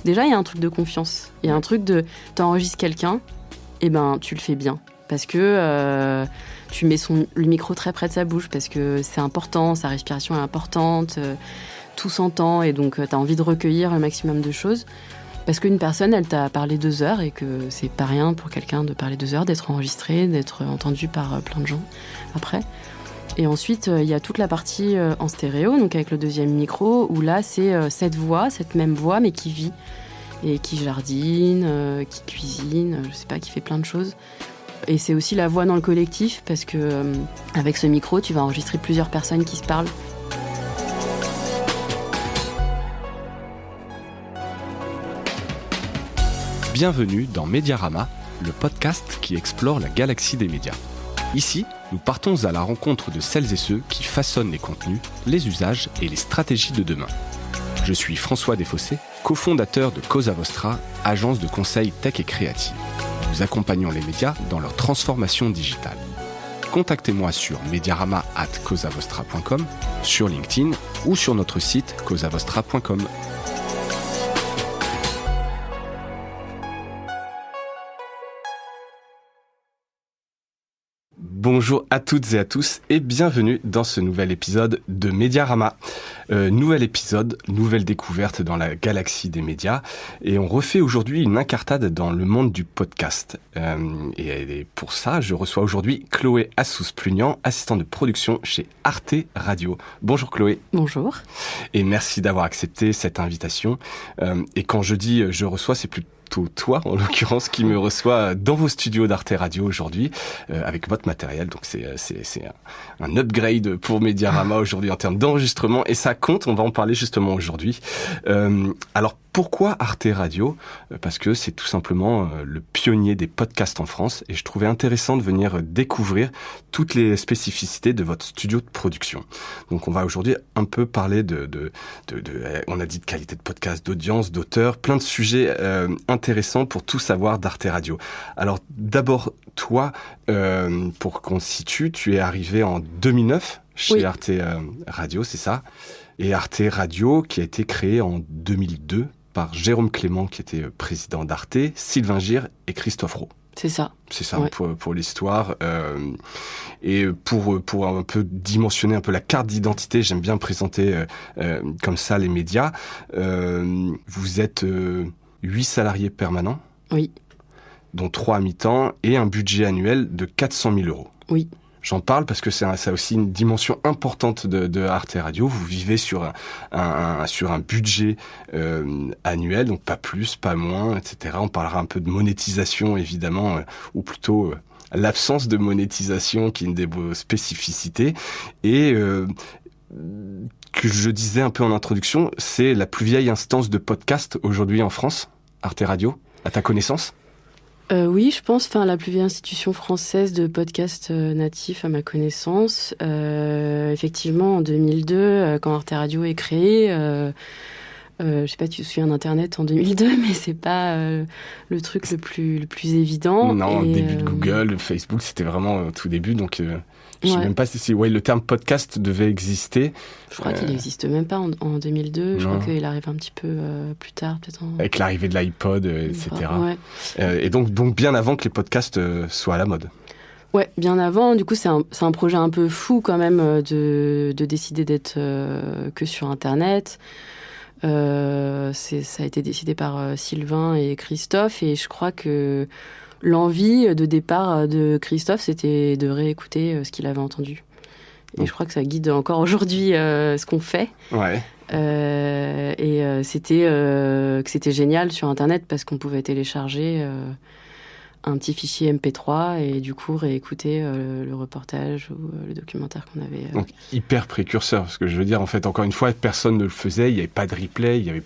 Déjà, il y a un truc de confiance. Il y a un truc de t'enregistres quelqu'un, et ben tu le fais bien. Parce que tu mets le micro très près de sa bouche, parce que c'est important, sa respiration est importante, tout s'entend, et donc tu as envie de recueillir le maximum de choses. Parce qu'une personne, elle t'a parlé 2 heures, et que c'est pas rien pour quelqu'un de parler 2 heures, d'être enregistré, d'être entendu par plein de gens après. Et ensuite, il y a toute la partie en stéréo, donc avec le deuxième micro, où là, c'est cette même voix, mais qui vit. Et qui jardine, qui cuisine, je sais pas, qui fait plein de choses. Et c'est aussi la voix dans le collectif, parce que avec ce micro, tu vas enregistrer plusieurs personnes qui se parlent. Bienvenue dans Mediarama, le podcast qui explore la galaxie des médias. Ici, nous partons à la rencontre de celles et ceux qui façonnent les contenus, les usages et les stratégies de demain. Je suis François Desfossés, cofondateur de Cosa Vostra, agence de conseil tech et créative. Nous accompagnons les médias dans leur transformation digitale. Contactez-moi sur mediarama@cosavostra.com, sur LinkedIn ou sur notre site cosavostra.com. Bonjour à toutes et à tous et bienvenue dans ce nouvel épisode de Mediarama. Nouvel épisode, nouvelle découverte dans la galaxie des médias, et on refait aujourd'hui une incartade dans le monde du podcast. Et pour ça, je reçois aujourd'hui Chloé Assous-Plugnan, assistante de production chez Arte Radio. Bonjour Chloé. Bonjour. Et merci d'avoir accepté cette invitation. Et quand je dis je reçois, c'est plutôt toi, en l'occurrence, qui me reçoit dans vos studios d'Arte Radio aujourd'hui, avec votre matériel. Donc c'est un upgrade pour Mediarama aujourd'hui en termes d'enregistrement, et ça compte, on va en parler justement aujourd'hui. Alors pourquoi Arte Radio ? Parce que c'est tout simplement le pionnier des podcasts en France, et je trouvais intéressant de venir découvrir toutes les spécificités de votre studio de production. Donc on va aujourd'hui un peu parler on a dit de qualité de podcast, d'audience, d'auteur, plein de sujets intéressants pour tout savoir d'Arte Radio. Alors d'abord, toi, pour qu'on se situe, tu es arrivé en 2009 chez Oui. Arte Radio, c'est ça ? Et Arte Radio qui a été créé en 2002 par Jérôme Clément, qui était président d'Arte, Sylvain Gire et Christophe Roux. C'est ça. C'est ça, ouais. pour l'histoire. Et pour un peu dimensionner un peu la carte d'identité, j'aime bien présenter comme ça les médias. Vous êtes 8 salariés permanents. Oui. Dont 3 à mi-temps, et un budget annuel de 400 000 €. Oui. J'en parle parce que ça a aussi une dimension importante de Arte Radio. Vous vivez sur un budget annuel, donc pas plus, pas moins, etc. On parlera un peu de monétisation, évidemment, ou plutôt l'absence de monétisation, qui est une des spécificités. Et que je disais un peu en introduction, c'est la plus vieille instance de podcast aujourd'hui en France, Arte Radio, à ta connaissance ? Oui, je pense, la plus vieille institution française de podcast natif à ma connaissance. Effectivement, en 2002, quand Arte Radio est créé, je sais pas, tu te souviens d'Internet en 2002, mais c'est pas le truc le plus évident. Non, au début de Google, Facebook, c'était vraiment au tout début, donc je sais même pas si le terme podcast devait exister. Je crois qu'il n'existe même pas en 2002. Je crois qu'il arrive un petit peu plus tard, peut-être. Avec l'arrivée de l'iPod, etc. Ouais. Et donc bien avant que les podcasts soient à la mode. Ouais, bien avant. Du coup, c'est un projet un peu fou quand même de décider d'être que sur Internet. Ça a été décidé par Sylvain et Christophe, et je crois que l'envie de départ de Christophe, c'était de réécouter ce qu'il avait entendu. Et je crois que ça guide encore aujourd'hui ce qu'on fait. Ouais. C'était génial sur Internet, parce qu'on pouvait télécharger un petit fichier MP3 et du coup réécouter le reportage ou le documentaire qu'on avait. Donc hyper précurseur, parce que je veux dire, en fait, encore une fois, personne ne le faisait, il n'y avait pas de replay, il n'y avait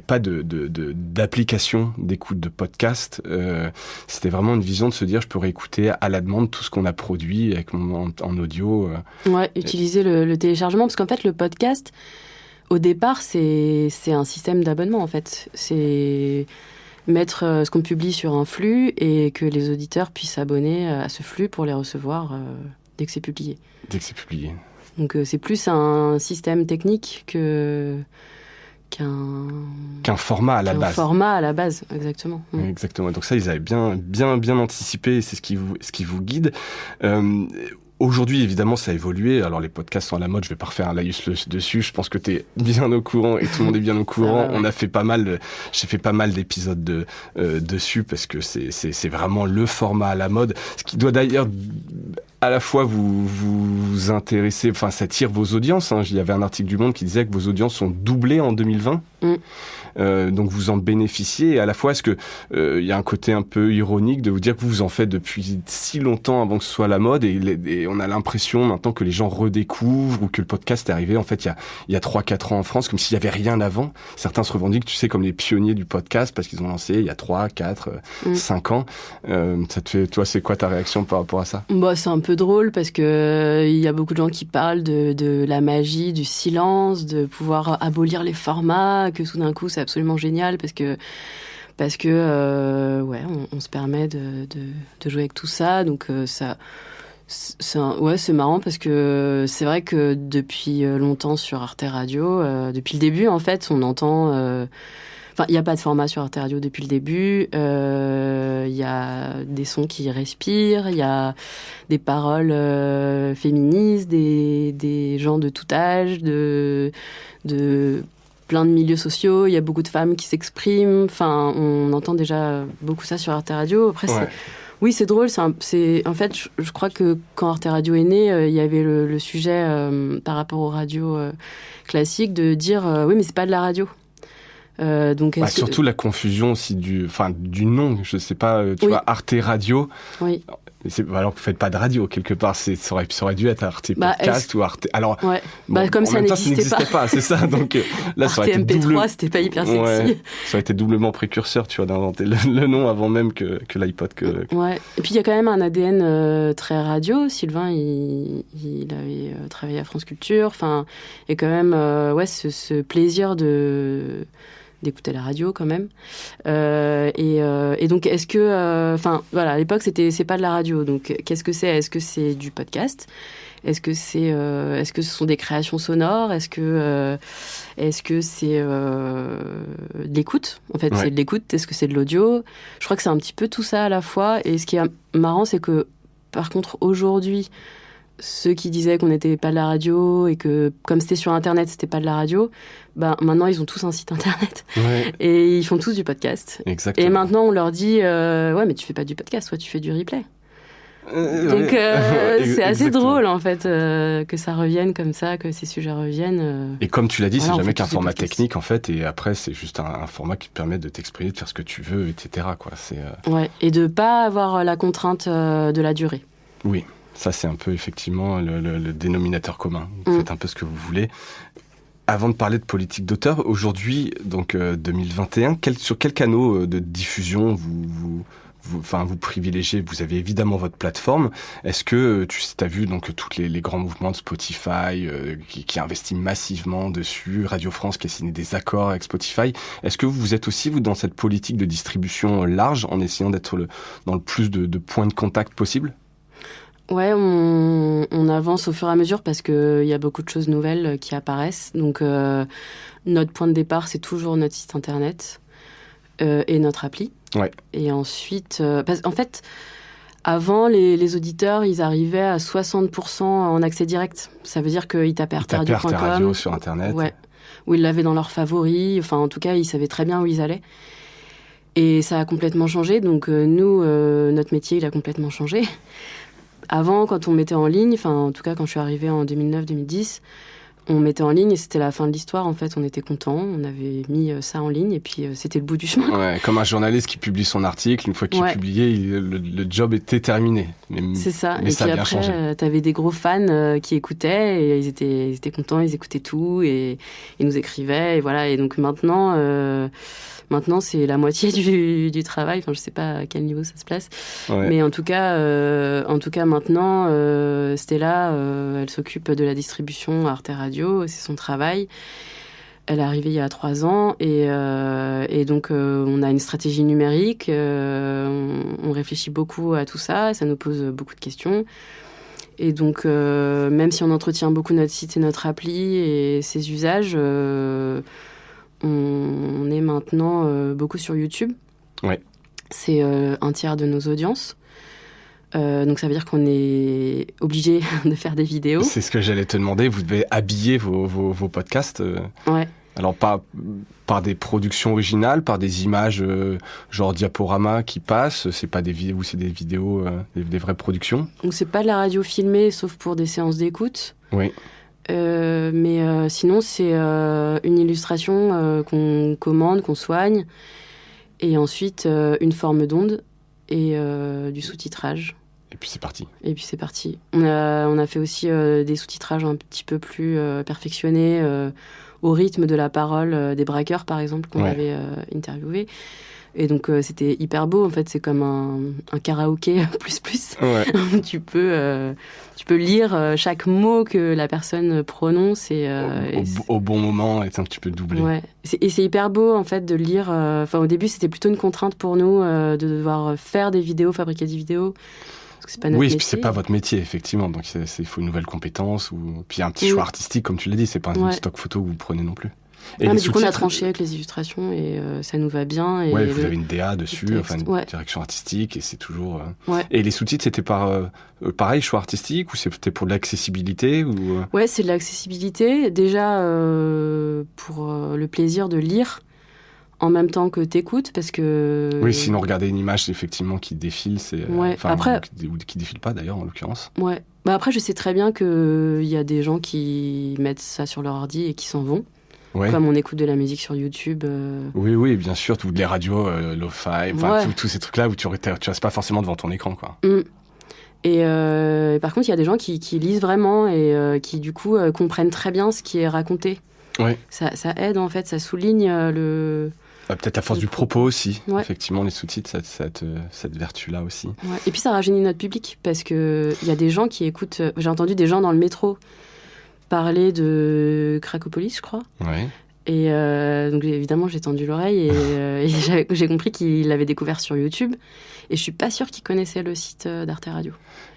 pas d'application d'écoute de podcast. C'était vraiment une vision de se dire, je peux réécouter à la demande tout ce qu'on a produit en audio. Ouais, utiliser le téléchargement, parce qu'en fait, le podcast, au départ, c'est un système d'abonnement, en fait. C'est mettre ce qu'on publie sur un flux et que les auditeurs puissent s'abonner à ce flux pour les recevoir dès que c'est publié. Dès que c'est publié. Donc c'est plus un système technique que qu'un format à la base. Un format à la base, exactement. Exactement. Donc ça, ils avaient bien anticipé, et c'est ce qui vous guide. Aujourd'hui, évidemment, ça a évolué. Alors, les podcasts sont à la mode. Je vais pas refaire un laïus dessus. Je pense que tu es bien au courant et tout le monde est bien au courant. On a fait j'ai fait pas mal d'épisodes dessus parce que c'est vraiment le format à la mode. Ce qui doit d'ailleurs à la fois vous intéresser, enfin, ça tire vos audiences. Il y avait un article du Monde qui disait que vos audiences sont doublées en 2020. Donc vous en bénéficiez, et à la fois est-ce que il y a un côté un peu ironique de vous dire que vous en faites depuis si longtemps avant que ce soit la mode, et on a l'impression maintenant que les gens redécouvrent, ou que le podcast est arrivé en fait il y a 3-4 ans en France, comme s'il y avait rien avant. Certains se revendiquent, tu sais, comme les pionniers du podcast parce qu'ils ont lancé il y a 3, 4, 5 ans. Ça te fait, toi, c'est quoi ta réaction par rapport à ça? Bah, c'est un peu drôle parce que il y a beaucoup de gens qui parlent de la magie du silence, de pouvoir abolir les formats, que tout d'un coup c'est absolument génial parce que on se permet de jouer avec tout ça. Donc c'est marrant parce que c'est vrai que depuis longtemps sur Arte Radio, depuis le début en fait, on entend. Enfin, il n'y a pas de format sur Arte Radio depuis le début. Il y a des sons qui respirent, il y a des paroles féministes, des gens de tout âge, de plein de milieux sociaux. Il y a beaucoup de femmes qui s'expriment. Enfin, on entend déjà beaucoup ça sur Arte Radio. Après, oui, c'est drôle. En fait, je crois que quand Arte Radio est né, il y avait le sujet par rapport aux radios classiques de dire oui, mais c'est pas de la radio. Donc surtout la confusion aussi du nom, je sais pas, tu vois, Arte Radio. Oui. Alors que vous faites pas de radio quelque part, ça aurait dû être Arte Podcast ou Arte. Alors, comme ça n'existait pas, c'est ça. Donc là, ça aurait été MP3, c'était pas hyper sexy. Ouais, ça aurait été doublement précurseur, tu vois, d'inventer le nom avant même que l'iPod. Ouais. Et puis il y a quand même un ADN très radio. Sylvain, il avait travaillé à France Culture. Enfin, et quand même, ce plaisir d'écouter la radio quand même, et donc est-ce que à l'époque c'est pas de la radio, donc qu'est-ce que c'est? Est-ce que c'est du podcast? Est-ce que ce sont des créations sonores? Est-ce que c'est de l'écoute? En fait, c'est de l'écoute. Est-ce que c'est de l'audio? Je crois que c'est un petit peu tout ça à la fois. Et ce qui est marrant, c'est que par contre aujourd'hui, ceux qui disaient qu'on n'était pas de la radio et que, comme c'était sur Internet, c'était pas de la radio, maintenant, ils ont tous un site Internet. Ouais. Et ils font tous du podcast. Exactement. Et maintenant, on leur dit ouais, mais tu fais pas du podcast, toi, tu fais du replay. Donc, c'est assez drôle, en fait, que ça revienne comme ça, que ces sujets reviennent. Et comme tu l'as dit, c'est jamais qu'un format technique, en fait, et après, c'est juste un format qui te permet de t'exprimer, de faire ce que tu veux, etc., quoi. Ouais, et de pas avoir la contrainte de la durée. Oui. Ça, c'est un peu, effectivement, le dénominateur commun. Vous faites un peu ce que vous voulez. Avant de parler de politique d'auteur, aujourd'hui, donc 2021, sur quels canaux de diffusion vous privilégiez? Vous avez évidemment votre plateforme. Est-ce que tu as vu donc tous les grands mouvements de Spotify qui investit massivement dessus, Radio France qui a signé des accords avec Spotify? Est-ce que vous êtes aussi, vous, dans cette politique de distribution large, en essayant d'être dans le plus de points de contact possible? Ouais, on avance au fur et à mesure parce qu'il y a beaucoup de choses nouvelles qui apparaissent. Donc, notre point de départ, c'est toujours notre site internet et notre appli. Ouais. Et ensuite, en fait, avant, les auditeurs, ils arrivaient à 60% en accès direct. Ça veut dire qu'ils tapaient arteradio.com. Arte Radio sur Internet. Ouais. Où ils l'avaient dans leurs favoris. Enfin, en tout cas, ils savaient très bien où ils allaient. Et ça a complètement changé. Donc, nous, notre métier, il a complètement changé. Avant, quand on mettait en ligne, enfin, en tout cas, quand je suis arrivée en 2009-2010, on mettait en ligne et c'était la fin de l'histoire. En fait, on était contents, on avait mis ça en ligne et puis c'était le bout du chemin. Ouais, comme un journaliste qui publie son article, une fois qu'il est publié, le job était terminé. C'est ça. Mais et ça puis a bien changé. Après, t'avais des gros fans qui écoutaient et ils étaient contents, ils écoutaient tout et ils nous écrivaient et voilà. Et donc maintenant, c'est la moitié du travail. Enfin, je sais pas à quel niveau ça se place, mais en tout cas, maintenant, Stella, elle s'occupe de la distribution à Arte Radio. C'est son travail. Elle est arrivée il y a 3 ans et donc on a une stratégie numérique. On réfléchit beaucoup à tout ça. Ça nous pose beaucoup de questions. Et donc, même si on entretient beaucoup notre site et notre appli et ses usages, on est maintenant beaucoup sur YouTube. Ouais. C'est un tiers de nos audiences. Donc ça veut dire qu'on est obligé de faire des vidéos. C'est ce que j'allais te demander. Vous devez habiller vos podcasts. Ouais. Alors pas par des productions originales, par des images genre diaporama qui passent. C'est pas des vidéos, c'est des vidéos, des vraies productions. Donc c'est pas de la radio filmée, sauf pour des séances d'écoute. Oui. Mais sinon c'est une illustration qu'on commande, qu'on soigne, et ensuite une forme d'onde et du sous-titrage. Et puis c'est parti. On a fait aussi des sous-titrages un petit peu plus perfectionnés au rythme de la parole des braqueurs, par exemple, qu'on avait interviewé. Et donc, c'était hyper beau. En fait, c'est comme un karaoké plus. Ouais. Tu peux lire chaque mot que la personne prononce. Au bon moment, est un petit peu doublé. Ouais. Et c'est hyper beau, en fait, de lire. Au début, c'était plutôt une contrainte pour nous de devoir faire des vidéos, fabriquer des vidéos. Parce que c'est pas notre métier. Puis c'est pas votre métier, effectivement. Donc, il faut une nouvelle compétence. Puis un petit choix artistique, comme tu l'as dit. C'est pas une stock photo que vous prenez non plus. Et mais du coup, on a tranché avec les illustrations et ça nous va bien. Et vous avez une DA dessus, une direction artistique, et c'est toujours... Et les sous-titres, c'était pareil, choix artistique, ou c'était pour de l'accessibilité ou... Ouais, c'est de l'accessibilité. Déjà, pour le plaisir de lire en même temps que t'écoutes, parce que... Oui, sinon, regarder une image, effectivement, qui défile, c'est... Après... Ou qui défile pas, d'ailleurs, en l'occurrence. Ouais. Après, je sais très bien qu'il y a des gens qui mettent ça sur leur ordi et qui s'en vont. Ouais. Comme on écoute de la musique sur YouTube. Oui, bien sûr, ou les radios lo-fi, tous ces trucs-là où tu restes pas forcément devant ton écran, quoi. Et par contre, il y a des gens qui lisent vraiment et qui, du coup, comprennent très bien ce qui est raconté. Ouais. Ça aide, en fait, ça souligne peut-être à force du propos aussi. Ouais. Effectivement, les sous-titres, cette vertu-là aussi. Ouais. Et puis, ça rajeunit notre public, parce qu'il y a des gens qui écoutent... J'ai entendu des gens dans le métro parler de Cracopolis, je crois. Ouais. Et donc, évidemment, j'ai tendu l'oreille et j'ai compris qu'il l'avait découvert sur YouTube. Et je suis pas sûre qu'il connaissait le site d'Arte Radio.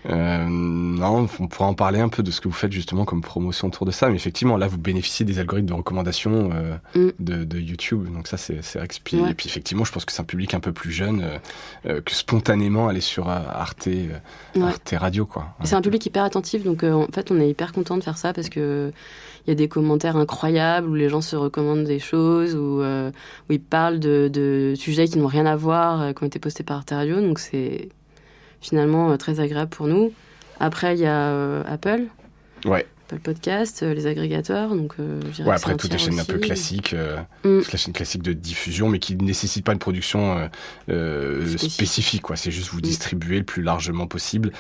Non, on pourra en parler un peu de ce que vous faites justement comme promotion autour de ça. Mais effectivement, là, vous bénéficiez des algorithmes de recommandation de YouTube. Donc ça, c'est vrai que... Et puis effectivement, je pense que c'est un public un peu plus jeune que spontanément aller sur Arte Radio, quoi. Ouais. C'est un public hyper attentif. Donc en fait, on est hyper content de faire ça parce que il y a des commentaires incroyables où les gens se recommandent des choses, où ils parlent de sujets qui n'ont rien à voir, qui ont été postés par Arte Radio. Donc c'est finalement très agréable pour nous. Après, il y a Apple. Ouais. Apple Podcast, les agrégateurs. Donc, après, toutes les chaînes un peu classiques, toutes les chaînes classiques de diffusion, mais qui ne nécessitent pas une production spécifique, quoi. C'est juste vous distribuer le plus largement possible.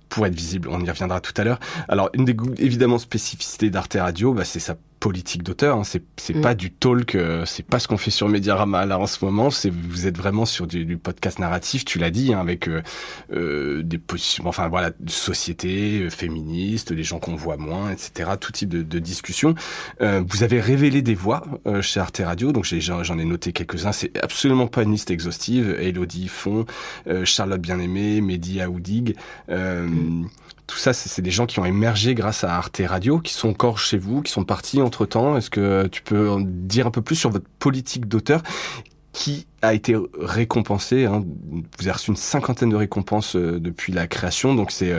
Pour être visible, on y reviendra tout à l'heure. Alors, une des évidemment spécificités d'Arte Radio, c'est sa politique d'auteur. Hein. C'est pas du talk, c'est pas ce qu'on fait sur Mediarama là en ce moment. Vous êtes vraiment sur du podcast narratif, tu l'as dit, hein, avec des positions, de société, féministes, des gens qu'on voit moins, etc. Tout type de discussion. Vous avez révélé des voix chez Arte Radio, donc j'en ai noté quelques-uns. C'est absolument pas une liste exhaustive. Élodie Font, Charlotte Bien-Aimée, Mehdi Aoudig. Tout ça, c'est des gens qui ont émergé grâce à Arte Radio, qui sont encore chez vous, qui sont partis entre-temps. Est-ce que tu peux en dire un peu plus sur votre politique d'auteur qui a été récompensée, hein. Vous avez reçu une 50aine de récompenses depuis la création, donc c'est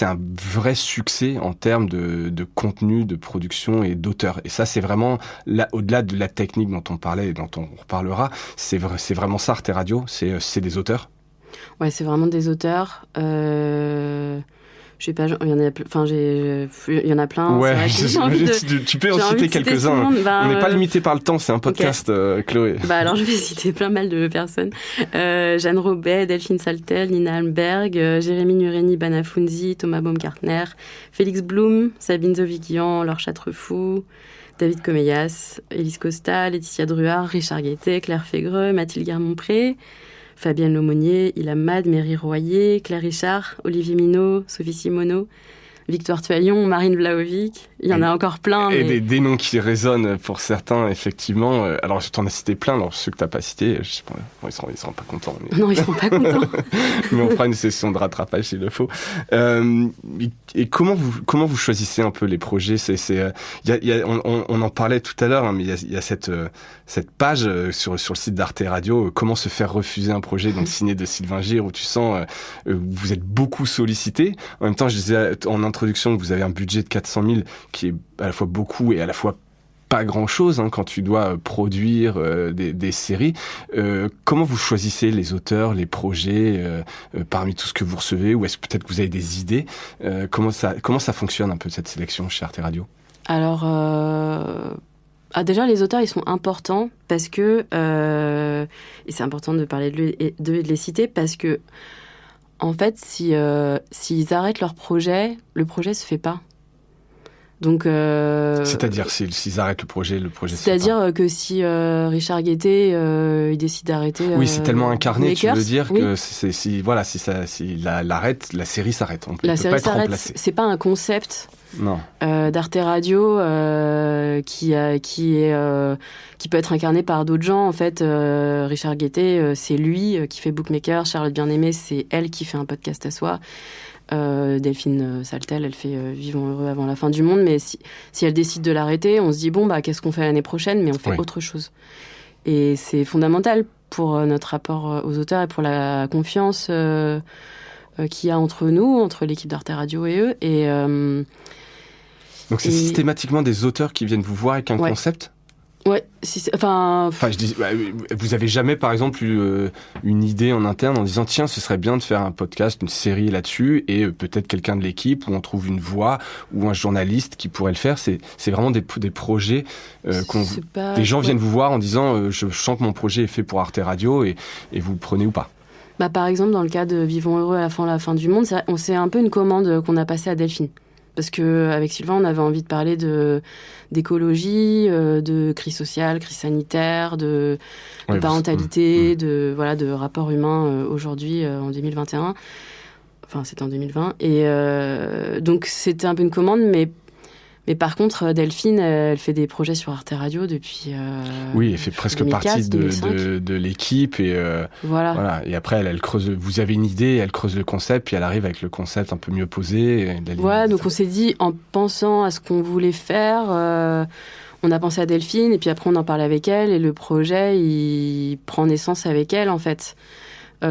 un vrai succès en termes de contenu, de production et d'auteur. Et ça, c'est vraiment, là, au-delà de la technique dont on parlait et dont on reparlera, c'est vraiment ça, Arte Radio, c'est des auteurs. Ouais, c'est vraiment des auteurs. Je sais pas, il y en a plein. Ouais, tu peux en citer quelques-uns. On n'est pas limité par le temps, c'est un podcast, okay. Chloé. Alors je vais citer pas mal de personnes. Jeanne Robet, Delphine Saltel, Nina Almberg, Jérémy Nureni Banafunzi, Thomas Baumgartner, Félix Blum, Sabine Zovigian, Laure Chatrefou, David Comeyas, Élise Costa, Laetitia Druard, Richard Guettet, Claire Fégreux, Mathilde Guermont-Pré, Fabienne Lemonnier, Ilham Mad, Mary Royer, Claire Richard, Olivier Minot, Sophie Simoneau, Victoire Tuaillon, Marine Vlahovic, il y en a encore plein. Et mais... des noms qui résonnent pour certains, effectivement. Alors, je t'en ai cité plein, alors ceux que t'as pas cités, je sais pas, bon, ils seront pas contents. Mais... Non, ils seront pas contents. Mais on fera une session de rattrapage s'il le faut. Et comment vous choisissez un peu les projets? On en parlait tout à l'heure, hein, mais il y a cette page sur le site d'Arte Radio, comment se faire refuser un projet, donc signé de Sylvain Gire, où tu sens vous êtes beaucoup sollicité. En même temps, je disais en introduction que vous avez un budget de 400 000 qui est à la fois beaucoup et à la fois pas grand-chose quand tu dois produire des séries. Comment vous choisissez les auteurs, les projets parmi tout ce que vous recevez, ou est-ce que peut-être que vous avez des idées? Comment ça fonctionne un peu cette sélection chez Arte Radio? Alors, déjà les auteurs ils sont importants parce que et c'est important de parler de les citer parce que en fait s'ils arrêtent leur projet, le projet se fait pas. Donc, c'est-à-dire s'ils arrêtent le projet c'est-à-dire que si Richard Guettet il décide d'arrêter oui, c'est tellement incarné, Makers, tu veux dire oui. que s'il l'arrête, la série s'arrête. On peut la pas série être s'arrête. remplacé. C'est pas un concept Non. d'Arte Radio qui peut être incarné par d'autres gens. En fait, Richard Guettet, c'est lui qui fait Bookmaker. Charlotte Bien-Aimée, c'est elle qui fait un podcast à soi. Delphine Saltel, elle fait Vivons heureux avant la fin du monde, mais si elle décide de l'arrêter, on se dit bon bah qu'est-ce qu'on fait l'année prochaine, mais on fait autre chose. Et c'est fondamental pour notre rapport aux auteurs et pour la confiance qu'il y a entre nous, entre l'équipe d'Arte Radio et eux. Et donc c'est systématiquement des auteurs qui viennent vous voir avec un concept? Ouais, je dis, vous avez jamais, par exemple, eu une idée en interne en disant tiens, ce serait bien de faire un podcast, une série là-dessus, et peut-être quelqu'un de l'équipe où on trouve une voix ou un journaliste qui pourrait le faire. C'est vraiment des projets des gens viennent vous voir en disant je sens que mon projet est fait pour Arte Radio et vous le prenez ou pas. Bah par exemple dans le cas de Vivons heureux à la fin du monde, c'est un peu une commande qu'on a passée à Delphine. Parce que avec Sylvain, on avait envie de parler d'écologie, de crise sociale, crise sanitaire, de parentalité, de rapports humains aujourd'hui en 2021. Enfin, c'était en 2020. Et donc, c'était un peu une commande, mais par contre, Delphine, elle fait des projets sur Arte Radio depuis oui, elle fait presque 2004, partie de l'équipe. Et, voilà. Et après, elle creuse. Vous avez une idée, elle creuse le concept, puis elle arrive avec le concept un peu mieux posé. Voilà, donc on s'est dit, en pensant à ce qu'on voulait faire, on a pensé à Delphine, et puis après, on en parle avec elle, et le projet, il prend naissance avec elle, en fait.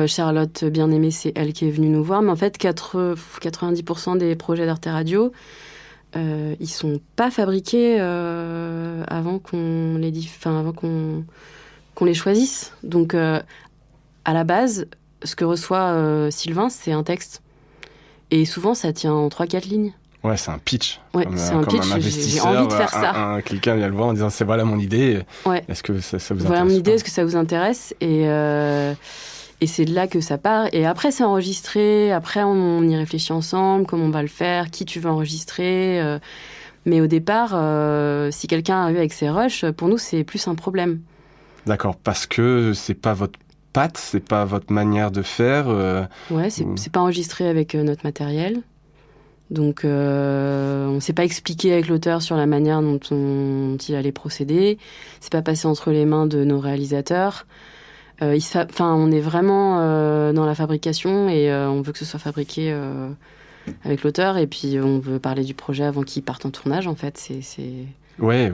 Charlotte Bien-Aimée, c'est elle qui est venue nous voir, mais en fait, 90% des projets d'Arte Radio... ils sont pas fabriqués avant qu'on les choisisse. Donc, à la base, ce que reçoit Sylvain, c'est un texte. Et souvent, ça tient en 3-4 lignes. Ouais, c'est un pitch. Ouais, c'est un pitch. J'ai envie de faire ça. Quelqu'un vient le voir en disant c'est voilà mon idée. Ouais. Est-ce que ça vous intéresse? Voilà mon idée, est-ce que ça vous intéresse? Et c'est de là que ça part. Et après, c'est enregistré. Après, on y réfléchit ensemble, comment on va le faire, qui tu veux enregistrer. Mais au départ, si quelqu'un arrive avec ses rushs, pour nous, c'est plus un problème. D'accord, parce que c'est pas votre patte, c'est pas votre manière de faire. Ouais, c'est pas enregistré avec notre matériel. Donc, on s'est pas expliqué avec l'auteur sur la manière dont il allait procéder. C'est pas passé entre les mains de nos réalisateurs. On est vraiment dans la fabrication et on veut que ce soit fabriqué avec l'auteur, et puis on veut parler du projet avant qu'il parte en tournage. En fait, Ouais.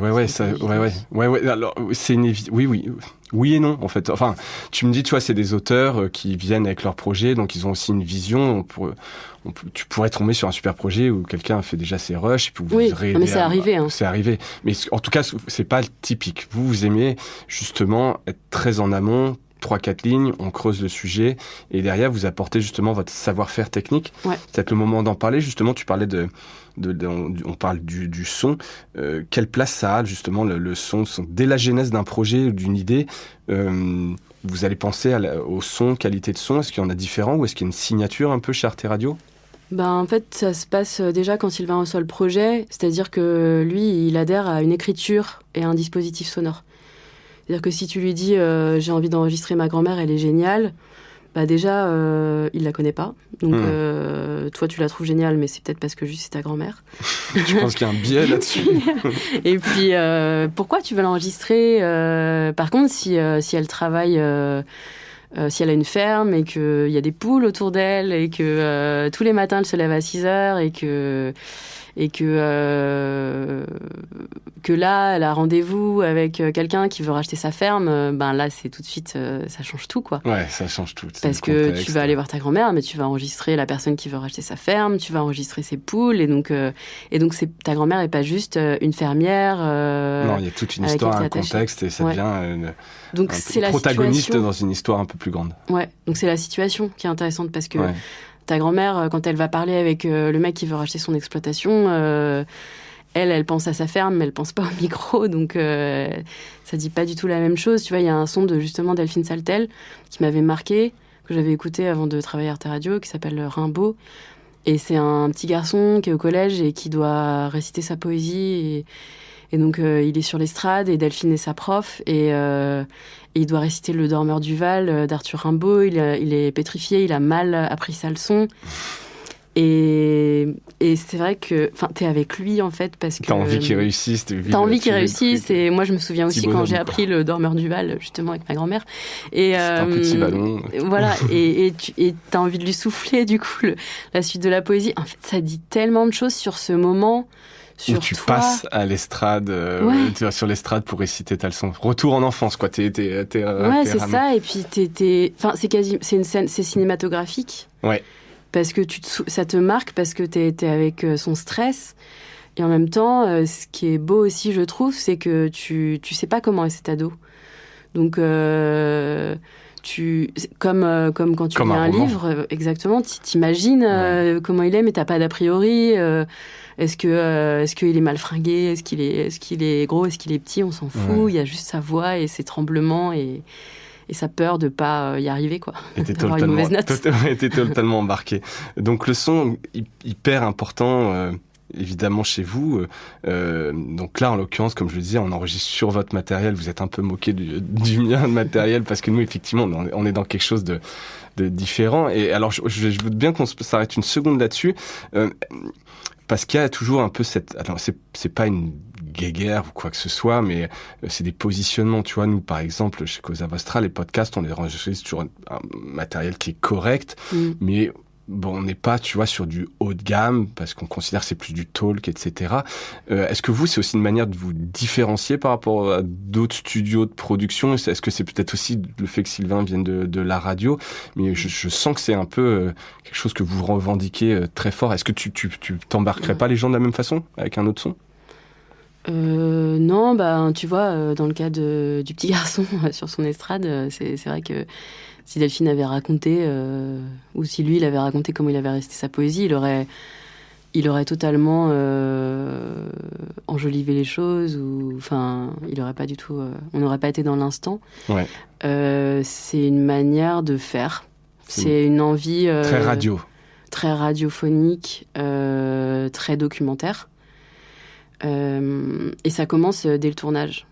Alors, c'est oui et non, en fait. Enfin, tu me dis, tu vois, c'est des auteurs qui viennent avec leur projet, donc ils ont aussi une vision. Tu pourrais tomber sur un super projet où quelqu'un a fait déjà ses rushs, et puis mais c'est arrivé. C'est arrivé. Mais en tout cas, c'est pas le typique. Vous aimez justement être très en amont. 3-4 lignes, on creuse le sujet et derrière vous apportez justement votre savoir-faire technique. Ouais. C'est peut-être le moment d'en parler. Justement, tu parlais on parle du son. Quelle place ça a justement le son dès la genèse d'un projet ou d'une idée? Vous allez penser au son, qualité de son. Est-ce qu'il y en a différents ou est-ce qu'il y a une signature un peu chez Arte Radio? En fait, ça se passe déjà quand Sylvain reçoit le projet, c'est-à-dire que lui, il adhère à une écriture et à un dispositif sonore. C'est-à-dire que si tu lui dis j'ai envie d'enregistrer ma grand-mère, elle est géniale, Bah déjà, il la connaît pas. Donc, toi, tu la trouves géniale, mais c'est peut-être parce que juste c'est ta grand-mère. Je pense qu'il y a un biais là-dessus. Et puis, pourquoi tu veux l'enregistrer Par contre, si elle travaille, si elle a une ferme et qu'il y a des poules autour d'elle et que tous les matins elle se lève à 6h et que là, elle a rendez-vous avec quelqu'un qui veut racheter sa ferme, ben là, c'est tout de suite, ça change tout, quoi. Ouais, ça change tout. Parce que tu vas aller voir ta grand-mère, mais tu vas enregistrer la personne qui veut racheter sa ferme, tu vas enregistrer ses poules, et donc ta grand-mère n'est pas juste une fermière. Non, il y a toute une histoire, un contexte, et ça devient donc c'est la protagoniste situation. Dans une histoire un peu plus grande. Ouais, donc c'est la situation qui est intéressante parce que ta grand-mère, quand elle va parler avec le mec qui veut racheter son exploitation, elle pense à sa ferme, mais elle pense pas au micro, donc ça dit pas du tout la même chose. Tu vois, il y a un son de justement Delphine Saltel qui m'avait marqué, que j'avais écouté avant de travailler à Arte Radio, qui s'appelle Rimbaud. Et c'est un petit garçon qui est au collège et qui doit réciter sa poésie. Et donc, il est sur l'estrade et Delphine est sa prof. Et il doit réciter Le Dormeur du Val d'Arthur Rimbaud. Il est pétrifié, il a mal appris sa leçon. Et c'est vrai que t'es avec lui, en fait, parce que... T'as envie qu'il réussisse. T'as envie qu'il réussisse. Et moi, je me souviens aussi quand j'ai appris Le Dormeur du Val, justement, avec ma grand-mère. Et, c'est un petit ballon. Voilà. Et t'as envie de lui souffler, du coup, la suite de la poésie. En fait, ça dit tellement de choses sur ce moment... Où tu passes à l'estrade, tu vas sur l'estrade pour réciter ta leçon. Retour en enfance, quoi. Ouais, c'est ça. Et puis, c'est une scène, c'est cinématographique. Ouais. Parce que ça te marque, parce que t'es avec son stress. Et en même temps, ce qui est beau aussi, je trouve, c'est que tu sais pas comment est cet ado. Donc, comme quand tu lis un livre, exactement, t'imagines comment il est, mais t'as pas d'a priori. Est-ce qu'il est mal fringué? Est-ce qu'il est gros? Est-ce qu'il est petit? On s'en fout. Il y a juste sa voix et ses tremblements et sa peur de pas y arriver, quoi. D'avoir une mauvaise note. T'es totalement embarqué. Donc le son, hyper important, évidemment chez vous. Donc là, en l'occurrence, comme je le disais, on enregistre sur votre matériel. Vous êtes un peu moqué du mien de matériel parce que nous, effectivement, on est dans quelque chose de différent. Et alors, je veux bien qu'on s'arrête une seconde là-dessus. Parce qu'il y a toujours un peu cette... Alors, c'est pas une guéguerre ou quoi que ce soit, mais c'est des positionnements. Tu vois, nous, par exemple, chez Cosa Vostra, les podcasts, on les enregistre sur un matériel qui est correct, mais bon, on n'est pas, tu vois, sur du haut de gamme, parce qu'on considère que c'est plus du talk, etc. Est-ce que vous, c'est aussi une manière de vous différencier par rapport à d'autres studios de production? Est-ce que c'est peut-être aussi le fait que Sylvain vienne de la radio? Mais je sens que c'est un peu quelque chose que vous revendiquez très fort. Est-ce que tu t'embarquerais pas les gens de la même façon, avec un autre son? Non, tu vois, dans le cas du petit garçon sur son estrade, c'est vrai que si Delphine avait raconté, ou si lui, il avait raconté comment il avait récité sa poésie, il aurait totalement enjolivé les choses, il aurait pas du tout... on n'aurait pas été dans l'instant. Ouais. C'est une manière de faire. C'est une envie... très radio. Très radiophonique, très documentaire. Et ça commence dès le tournage.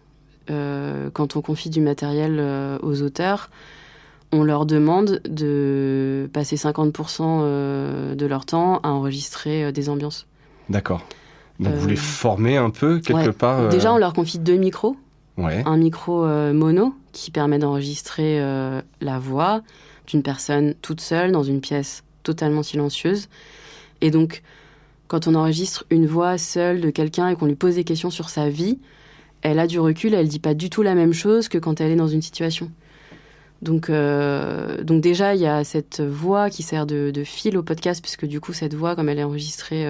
Quand on confie du matériel aux auteurs, on leur demande de passer 50% de leur temps à enregistrer des ambiances. D'accord. Donc vous les formez un peu, quelque part Déjà, on leur confie 2 micros. Ouais. Un micro mono qui permet d'enregistrer la voix d'une personne toute seule dans une pièce totalement silencieuse. Et donc, quand on enregistre une voix seule de quelqu'un et qu'on lui pose des questions sur sa vie, elle a du recul, elle dit pas du tout la même chose que quand elle est dans une situation. Donc déjà, il y a cette voix qui sert de fil au podcast, puisque du coup, cette voix, comme elle est enregistrée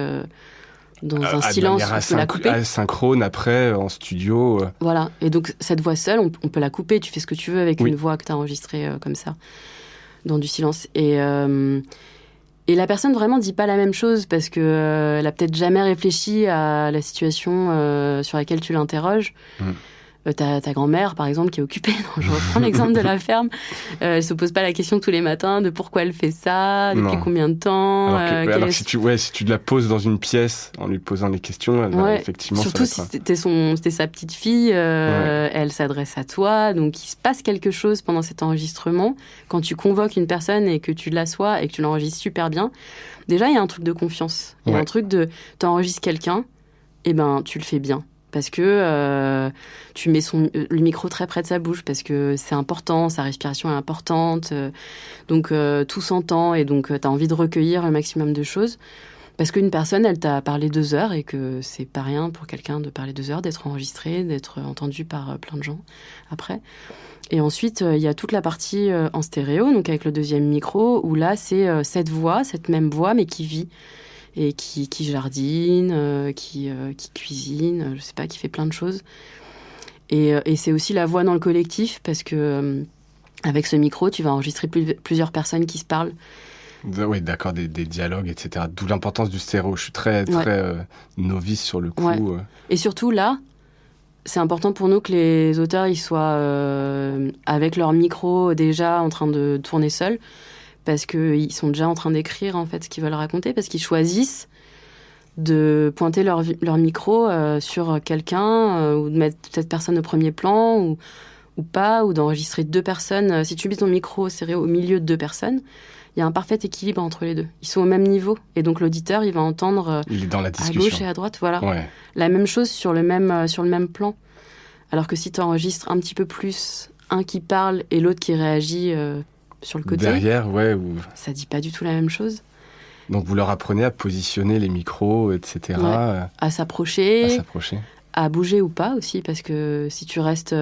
dans un silence, on peut la couper. Asynchrone après, en studio. Voilà, et donc cette voix seule, on peut la couper, tu fais ce que tu veux avec une voix que tu as enregistrée comme ça, dans du silence. Et la personne vraiment dit pas la même chose parce que elle a peut-être jamais réfléchi à la situation sur laquelle tu l'interroges. Ta grand-mère, par exemple, qui est occupée, je reprends l'exemple de la ferme, elle se pose pas la question tous les matins de pourquoi elle fait ça, depuis combien de temps. Alors que si tu la poses dans une pièce en lui posant les questions, elle va effectivement... Surtout si c'était sa petite fille, elle s'adresse à toi, donc il se passe quelque chose pendant cet enregistrement. Quand tu convoques une personne et que tu l'assois et que tu l'enregistres super bien, déjà, il y a un truc de confiance. Il y a un truc de... T'enregistres quelqu'un, et ben tu le fais bien. Parce que tu mets le micro très près de sa bouche, parce que c'est important, sa respiration est importante, donc tout s'entend, et donc tu as envie de recueillir le maximum de choses. Parce qu'une personne, elle t'a parlé 2 heures, et que c'est pas rien pour quelqu'un de parler 2 heures, d'être enregistré, d'être entendu par plein de gens après. Et ensuite, il y a toute la partie en stéréo, donc avec le deuxième micro, où là, c'est cette même voix, mais qui vit. Et qui jardine, qui cuisine, je sais pas, qui fait plein de choses. Et c'est aussi la voix dans le collectif, parce que avec ce micro, tu vas enregistrer plusieurs personnes qui se parlent. Oui, d'accord, des dialogues, etc. D'où l'importance du stéréo. Je suis très novice sur le coup. Ouais. Et surtout, là, c'est important pour nous que les auteurs ils soient avec leur micro déjà en train de tourner seuls, parce qu'ils sont déjà en train d'écrire en fait ce qu'ils veulent raconter, parce qu'ils choisissent de pointer leur micro sur quelqu'un, ou de mettre cette personne au premier plan, ou pas, ou d'enregistrer 2 personnes. Si tu mets ton micro serré au milieu de 2 personnes, il y a un parfait équilibre entre les deux. Ils sont au même niveau, et donc l'auditeur, il va entendre il est dans la discussion. À gauche et à droite, voilà. Ouais. La même chose sur le même plan. Alors que si tu enregistres un petit peu plus un qui parle et l'autre qui réagit sur le côté, derrière, ça dit pas du tout la même chose. Donc vous leur apprenez à positionner les micros, etc. À s'approcher, à bouger ou pas aussi, parce que si tu restes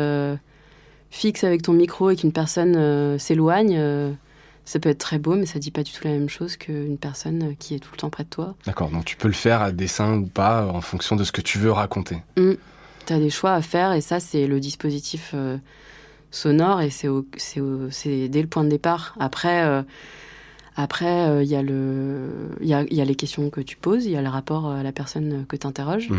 fixe avec ton micro et qu'une personne s'éloigne, ça peut être très beau, mais ça dit pas du tout la même chose qu'une personne qui est tout le temps près de toi. D'accord, donc tu peux le faire à dessein ou pas, en fonction de ce que tu veux raconter. Tu as des choix à faire, et ça, c'est le dispositif sonore, et c'est dès le point de départ. Après, il y a les questions que tu poses, il y a le rapport à la personne que tu interroges.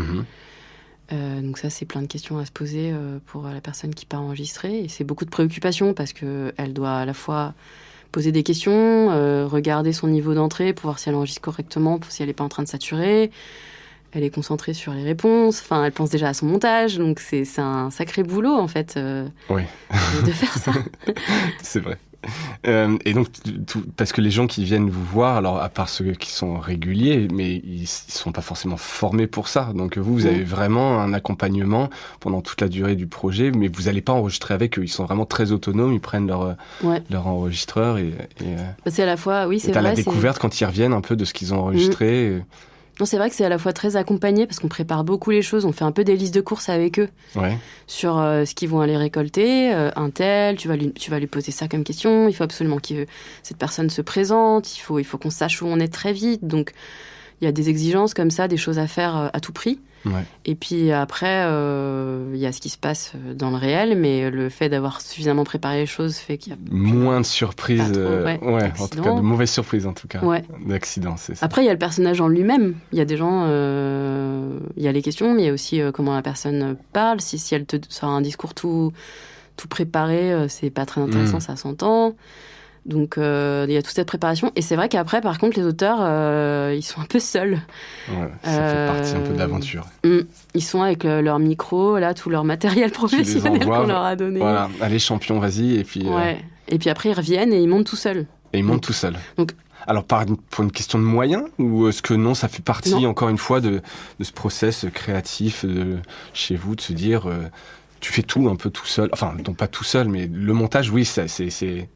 Donc ça, c'est plein de questions à se poser pour la personne qui part enregistrer. Et c'est beaucoup de préoccupations, parce qu'elle doit à la fois poser des questions, regarder son niveau d'entrée pour voir si elle enregistre correctement, si elle n'est pas en train de saturer. Elle est concentrée sur les réponses. Enfin, elle pense déjà à son montage. Donc c'est un sacré boulot, en fait, de faire ça. C'est vrai. Et donc, parce que les gens qui viennent vous voir, alors à part ceux qui sont réguliers, mais ils sont pas forcément formés pour ça. Donc vous avez vraiment un accompagnement pendant toute la durée du projet, mais vous n'allez pas enregistrer avec eux. Ils sont vraiment très autonomes, ils prennent leur enregistreur et c'est à la fois, oui, c'est vrai. T'as la découverte quand ils reviennent un peu de ce qu'ils ont enregistré. Non, c'est vrai que c'est à la fois très accompagné, parce qu'on prépare beaucoup les choses, on fait un peu des listes de courses avec eux sur ce qu'ils vont aller récolter. Un tel, tu vas lui poser ça comme question, il faut absolument que cette personne se présente, il faut qu'on sache où on est très vite. Donc il y a des exigences comme ça, des choses à faire à tout prix. Et puis après, il y a ce qui se passe dans le réel, mais le fait d'avoir suffisamment préparé les choses fait qu'il y a moins de surprises, en tout cas de mauvaises surprises en tout cas, d'accidents. C'est ça. Après, il y a le personnage en lui-même. Il y a des gens, il y a les questions, mais il y a aussi comment la personne parle. Si elle te sort un discours tout préparé, c'est pas très intéressant, ça s'entend. Donc il y a toute cette préparation, et c'est vrai qu'après par contre les auteurs ils sont un peu seuls. Ça fait partie un peu de l'aventure. Ils sont avec leur micro, là, tout leur matériel professionnel qu'on leur a donné. Voilà, allez champion, vas-y, et puis. Et puis après ils reviennent et ils montent tout seuls. Tout seuls. Donc alors pour une question de moyens, ou est-ce que non, ça fait partie encore une fois de ce process créatif chez vous, de se dire tu fais tout un peu tout seul, enfin non pas tout seul, mais le montage, oui, c'est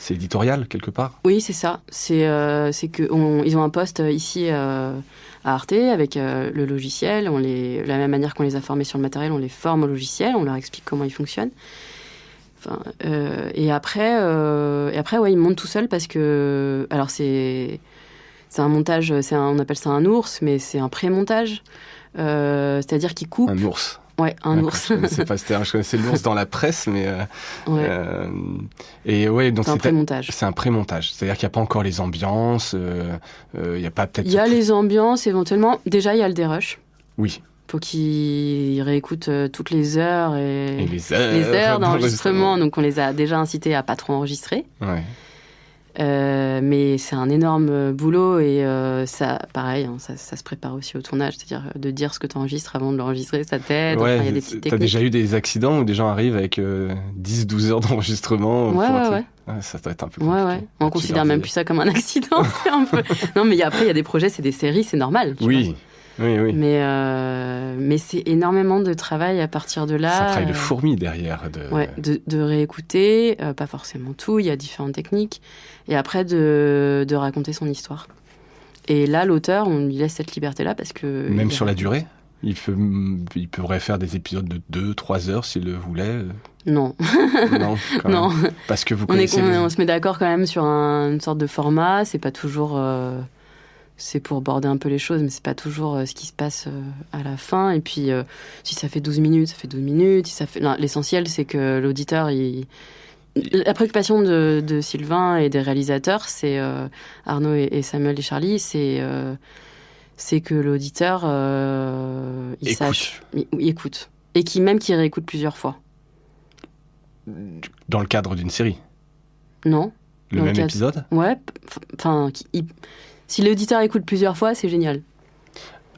éditorial, quelque part. Oui, c'est ça. C'est qu'ils ont un poste ici à Arte avec le logiciel. De la même manière qu'on les a formés sur le matériel, on les forme au logiciel, on leur explique comment il fonctionne. Et après, ils montent tout seuls, parce que... Alors, c'est un montage, on appelle ça un ours, mais c'est un pré-montage. C'est-à-dire qu'ils coupent... Un ours. Ouais, un ours. Je connaissais l'ours dans la presse, mais... donc c'est un pré-montage. C'est un pré-montage. C'est-à-dire qu'il n'y a pas encore les ambiances, il n'y a pas peut-être... Il y a les ambiances, éventuellement. Déjà, il y a le dérush. Oui. faut qu'il réécoute toutes les heures et les heures d'enregistrement. Donc on les a déjà incités à pas trop enregistrer. Ouais. Mais c'est un énorme boulot et ça, pareil, hein, ça se prépare aussi au tournage. C'est-à-dire de dire ce que tu enregistres avant de l'enregistrer, ça t'aide. Ouais, enfin, y a des petites techniques. T'as déjà eu des accidents où des gens arrivent avec 10-12 heures d'enregistrement Ouais. Ça doit être un peu compliqué. Ouais. On considère même plus ça comme un accident. C'est un peu... Non, mais après, il y a des projets, c'est des séries, c'est normal. Oui. Mais c'est énormément de travail à partir de là. C'est un travail de fourmi derrière. De réécouter, pas forcément tout, il y a différentes techniques. Et après, de raconter son histoire. Et là, l'auteur, on lui laisse cette liberté-là parce que... Même sur la durée ? Il pourrait faire des épisodes de 2-3 heures s'il le voulait. Non. Non. Parce que vous connaissez... On se met d'accord quand même sur une sorte de format. C'est pas toujours... c'est pour border un peu les choses, mais c'est pas toujours ce qui se passe à la fin. Et puis, si ça fait 12 minutes, ça fait 12 minutes. Si ça fait... Non, l'essentiel, c'est que l'auditeur... La préoccupation de Sylvain et des réalisateurs, c'est Arnaud et Samuel et Charlie, c'est que l'auditeur écoute. Et qu'il réécoute plusieurs fois. Dans le cadre d'une série ? Non. Le même épisode ? Ouais. Enfin, si l'auditeur écoute plusieurs fois, c'est génial.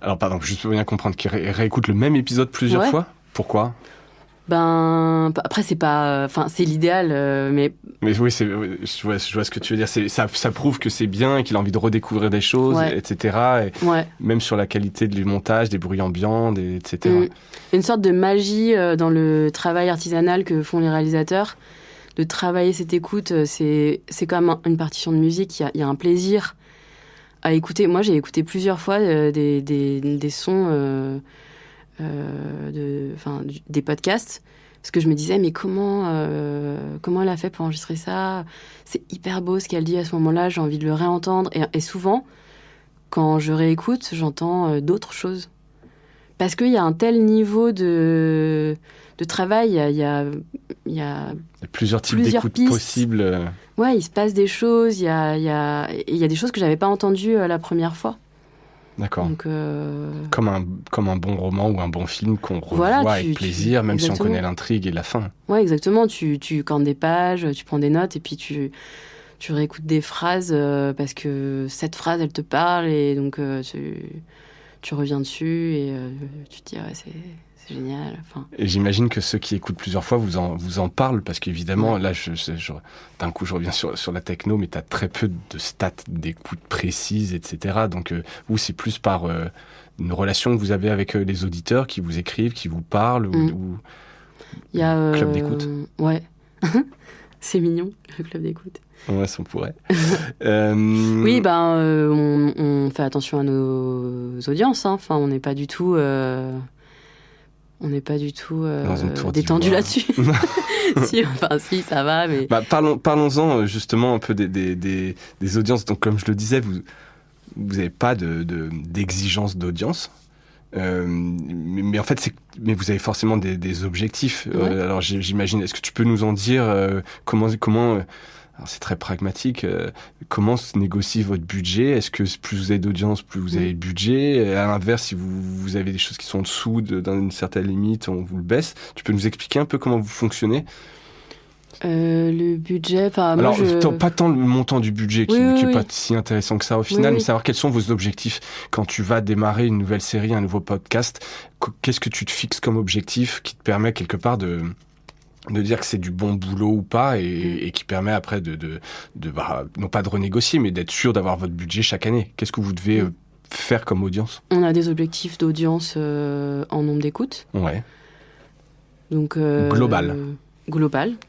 Alors, pardon, juste pour bien comprendre, qu'il réécoute le même épisode plusieurs fois ? Pourquoi ? Après, c'est pas... Enfin, c'est l'idéal, mais... Mais oui, je vois ce que tu veux dire. Ça prouve que c'est bien et qu'il a envie de redécouvrir des choses, etc. Et même sur la qualité du montage, des bruits ambiants, etc. Une sorte de magie dans le travail artisanal que font les réalisateurs. De travailler cette écoute, c'est comme une partition de musique. Il y a un plaisir à écouter. Moi, j'ai écouté plusieurs fois des sons... des podcasts, parce que je me disais mais comment elle a fait pour enregistrer ça, c'est hyper beau ce qu'elle dit à ce moment-là, j'ai envie de le réentendre, et souvent quand je réécoute j'entends d'autres choses parce qu'il y a un tel niveau de travail, il y a plusieurs types d'écoutes possibles. Ouais, il se passe des choses, il y a des choses que j'avais pas entendues la première fois. D'accord. Donc, comme un bon roman ou un bon film qu'on revoit avec plaisir, même si on connaît l'intrigue et la fin. Ouais, exactement. Tu cornes des pages, tu prends des notes et puis tu réécoutes des phrases parce que cette phrase, elle te parle et donc tu reviens dessus et tu te dis c'est génial. Enfin... Et j'imagine que ceux qui écoutent plusieurs fois vous en parlent parce qu'évidemment, là, d'un coup, je reviens sur la techno, mais tu as très peu de stats d'écoute précises, etc. Donc, vous, c'est plus par une relation que vous avez avec les auditeurs qui vous écrivent, qui vous parlent ou il y a club d'écoute. Ouais, c'est mignon, le club d'écoute. Ouais, ça on pourrait. Oui, on fait attention à nos audiences. Hein. Enfin, on n'est pas du tout... détendu là-dessus. si, ça va. Mais... Parlons-en justement un peu des audiences. Donc, comme je le disais, vous n'avez pas d'exigence d'audience. Mais en fait, mais vous avez forcément des objectifs. Alors, j'imagine, est-ce que tu peux nous en dire comment alors c'est très pragmatique. Comment se négocie votre budget ? Est-ce que plus vous avez d'audience, plus vous avez de budget ? À l'inverse, si vous avez des choses qui sont en dessous d'une certaine limite, on vous le baisse. Tu peux nous expliquer un peu comment vous fonctionnez ? Le budget... Alors, pas tant le montant du budget qui n'est pas si intéressant que ça au final, mais savoir quels sont vos objectifs quand tu vas démarrer une nouvelle série, un nouveau podcast. Qu'est-ce que tu te fixes comme objectif qui te permet quelque part de dire que c'est du bon boulot ou pas et qui permet après non pas de renégocier, mais d'être sûr d'avoir votre budget chaque année. Qu'est-ce que vous devez faire comme audience ? On a des objectifs d'audience en nombre d'écoutes. Ouais. Donc, global.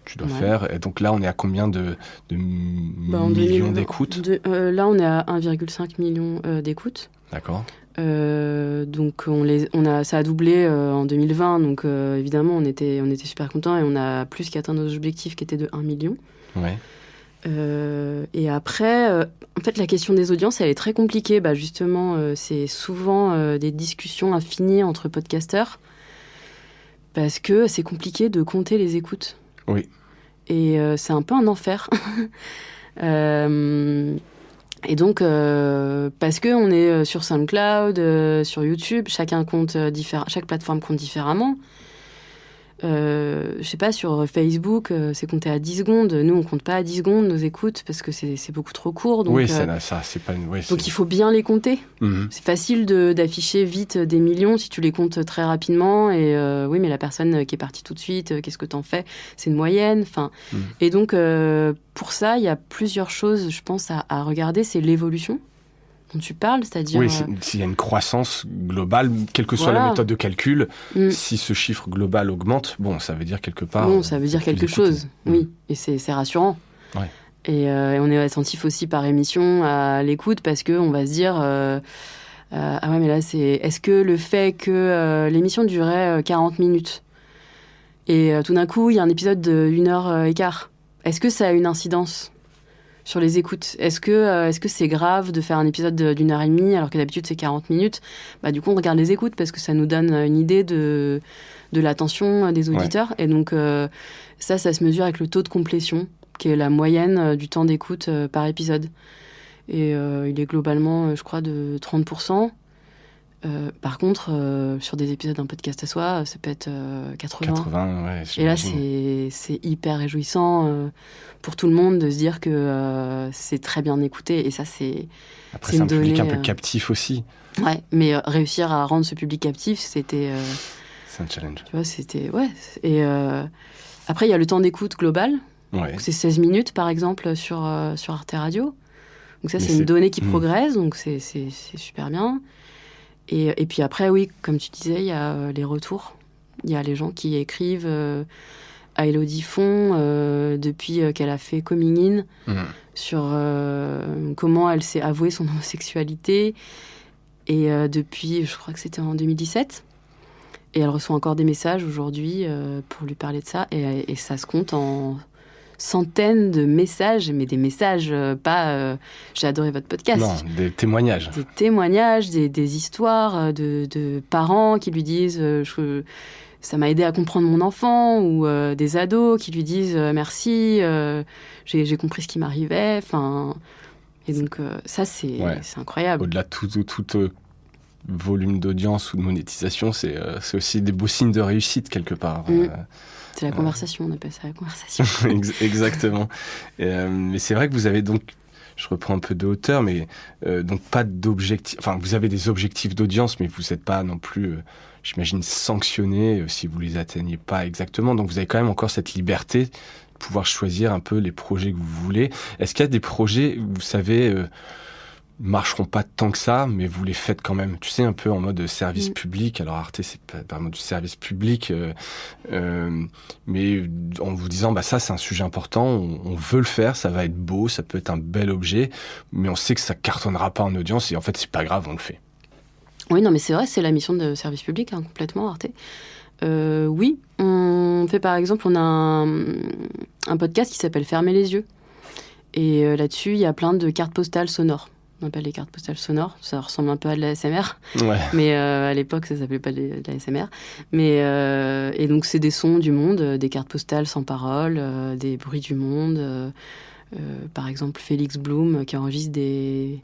Tu dois faire. Et donc là, on est à combien de millions d'écoutes ? Là, on est à 1,5 million d'écoutes. D'accord. Donc ça a doublé en 2020, donc évidemment on était super contents et on a plus qu'atteint nos objectifs qui étaient de 1 million. Ouais. Et après, en fait la question des audiences elle est très compliquée. Justement, c'est souvent des discussions infinies entre podcasteurs parce que c'est compliqué de compter les écoutes. Oui. Et c'est un peu un enfer. Et donc, parce qu'on est sur SoundCloud, sur YouTube, chaque plateforme compte différemment. Je sais pas, sur Facebook, c'est compté à 10 secondes. Nous, on compte pas à 10 secondes nos écoutes parce que c'est beaucoup trop court. Donc, oui, ça, c'est pas une... donc il faut bien les compter. C'est facile d'afficher vite des millions si tu les comptes très rapidement. Et oui, mais la personne qui est partie tout de suite, qu'est-ce que t'en fais? C'est une moyenne. Enfin, et donc, pour ça, il y a plusieurs choses, je pense, à regarder. C'est l'évolution dont tu parles, c'est-à-dire... Oui, s'il y a une croissance globale, quelle que soit la méthode de calcul, si ce chiffre global augmente, bon, ça veut dire quelque part... Bon, ça veut dire quelque chose, oui. Et c'est rassurant. Ouais. Et on est attentif aussi par émission à l'écoute parce qu'on va se dire... ah ouais, mais là, est-ce que le fait que l'émission durait 40 minutes et tout d'un coup, il y a un épisode d'1 heure et quart, est-ce que ça a une incidence sur les écoutes? Est-ce que c'est grave de faire un épisode d'1 heure et demie alors que d'habitude c'est 40 minutes? Bah, du coup, on regarde les écoutes parce que ça nous donne une idée de l'attention des auditeurs. Ouais. Et donc, ça se mesure avec le taux de complétion, qui est la moyenne du temps d'écoute par épisode. Et il est globalement, je crois, de 30%. Par contre, sur des épisodes d'un podcast à soi, ça peut être 80. 80, ouais. Et là, c'est hyper réjouissant pour tout le monde de se dire que c'est très bien écouté. Et ça, c'est Après, c'est un public un peu captif aussi. Ouais, mais réussir à rendre ce public captif, c'était... c'est un challenge. Tu vois, c'était... Ouais. Et après, il y a le temps d'écoute global. Ouais. C'est 16 minutes, par exemple, sur Arte Radio. Donc ça, c'est une donnée qui progresse, donc c'est super bien. Et puis après, oui, comme tu disais, il y a les retours. Il y a les gens qui écrivent à Élodie Font depuis qu'elle a fait Coming In sur comment elle s'est avouée son homosexualité. Et depuis, je crois que c'était en 2017. Et elle reçoit encore des messages aujourd'hui pour lui parler de ça. Et ça se compte en centaines de messages, mais des messages pas j'ai adoré votre podcast. Non, des témoignages. Des témoignages, des histoires de parents qui lui disent ça m'a aidé à comprendre mon enfant, ou des ados qui lui disent merci, j'ai compris ce qui m'arrivait. Enfin, et donc ça c'est incroyable. Au-delà de tout volume d'audience ou de monétisation, c'est aussi des beaux signes de réussite quelque part. C'est la conversation, on appelle ça la conversation. Exactement. Mais c'est vrai que vous avez donc, je reprends un peu de hauteur, mais donc pas d'objectif. Enfin, vous avez des objectifs d'audience, mais vous n'êtes pas non plus, j'imagine, sanctionné si vous les atteignez pas exactement. Donc vous avez quand même encore cette liberté de pouvoir choisir un peu les projets que vous voulez. Est-ce qu'il y a des projets, vous savez, marcheront pas tant que ça, mais vous les faites quand même, tu sais, un peu en mode service public. Alors Arte, c'est pas vraiment du service public, mais en vous disant, bah ça c'est un sujet important, on veut le faire, ça va être beau, ça peut être un bel objet, mais on sait que ça cartonnera pas en audience, et en fait c'est pas grave, on le fait. Oui, non, mais c'est vrai, c'est la mission de service public, complètement, Arte. Oui, on fait par exemple, on a un podcast qui s'appelle Fermer les yeux, et là-dessus il y a plein de cartes postales sonores. On appelle les cartes postales sonores. Ça ressemble un peu à de l'ASMR. Ouais. Mais à l'époque, ça s'appelait pas de l'ASMR. Mais, et donc, c'est des sons du monde, des cartes postales sans parole, des bruits du monde. Par exemple, Félix Bloom, qui enregistre des...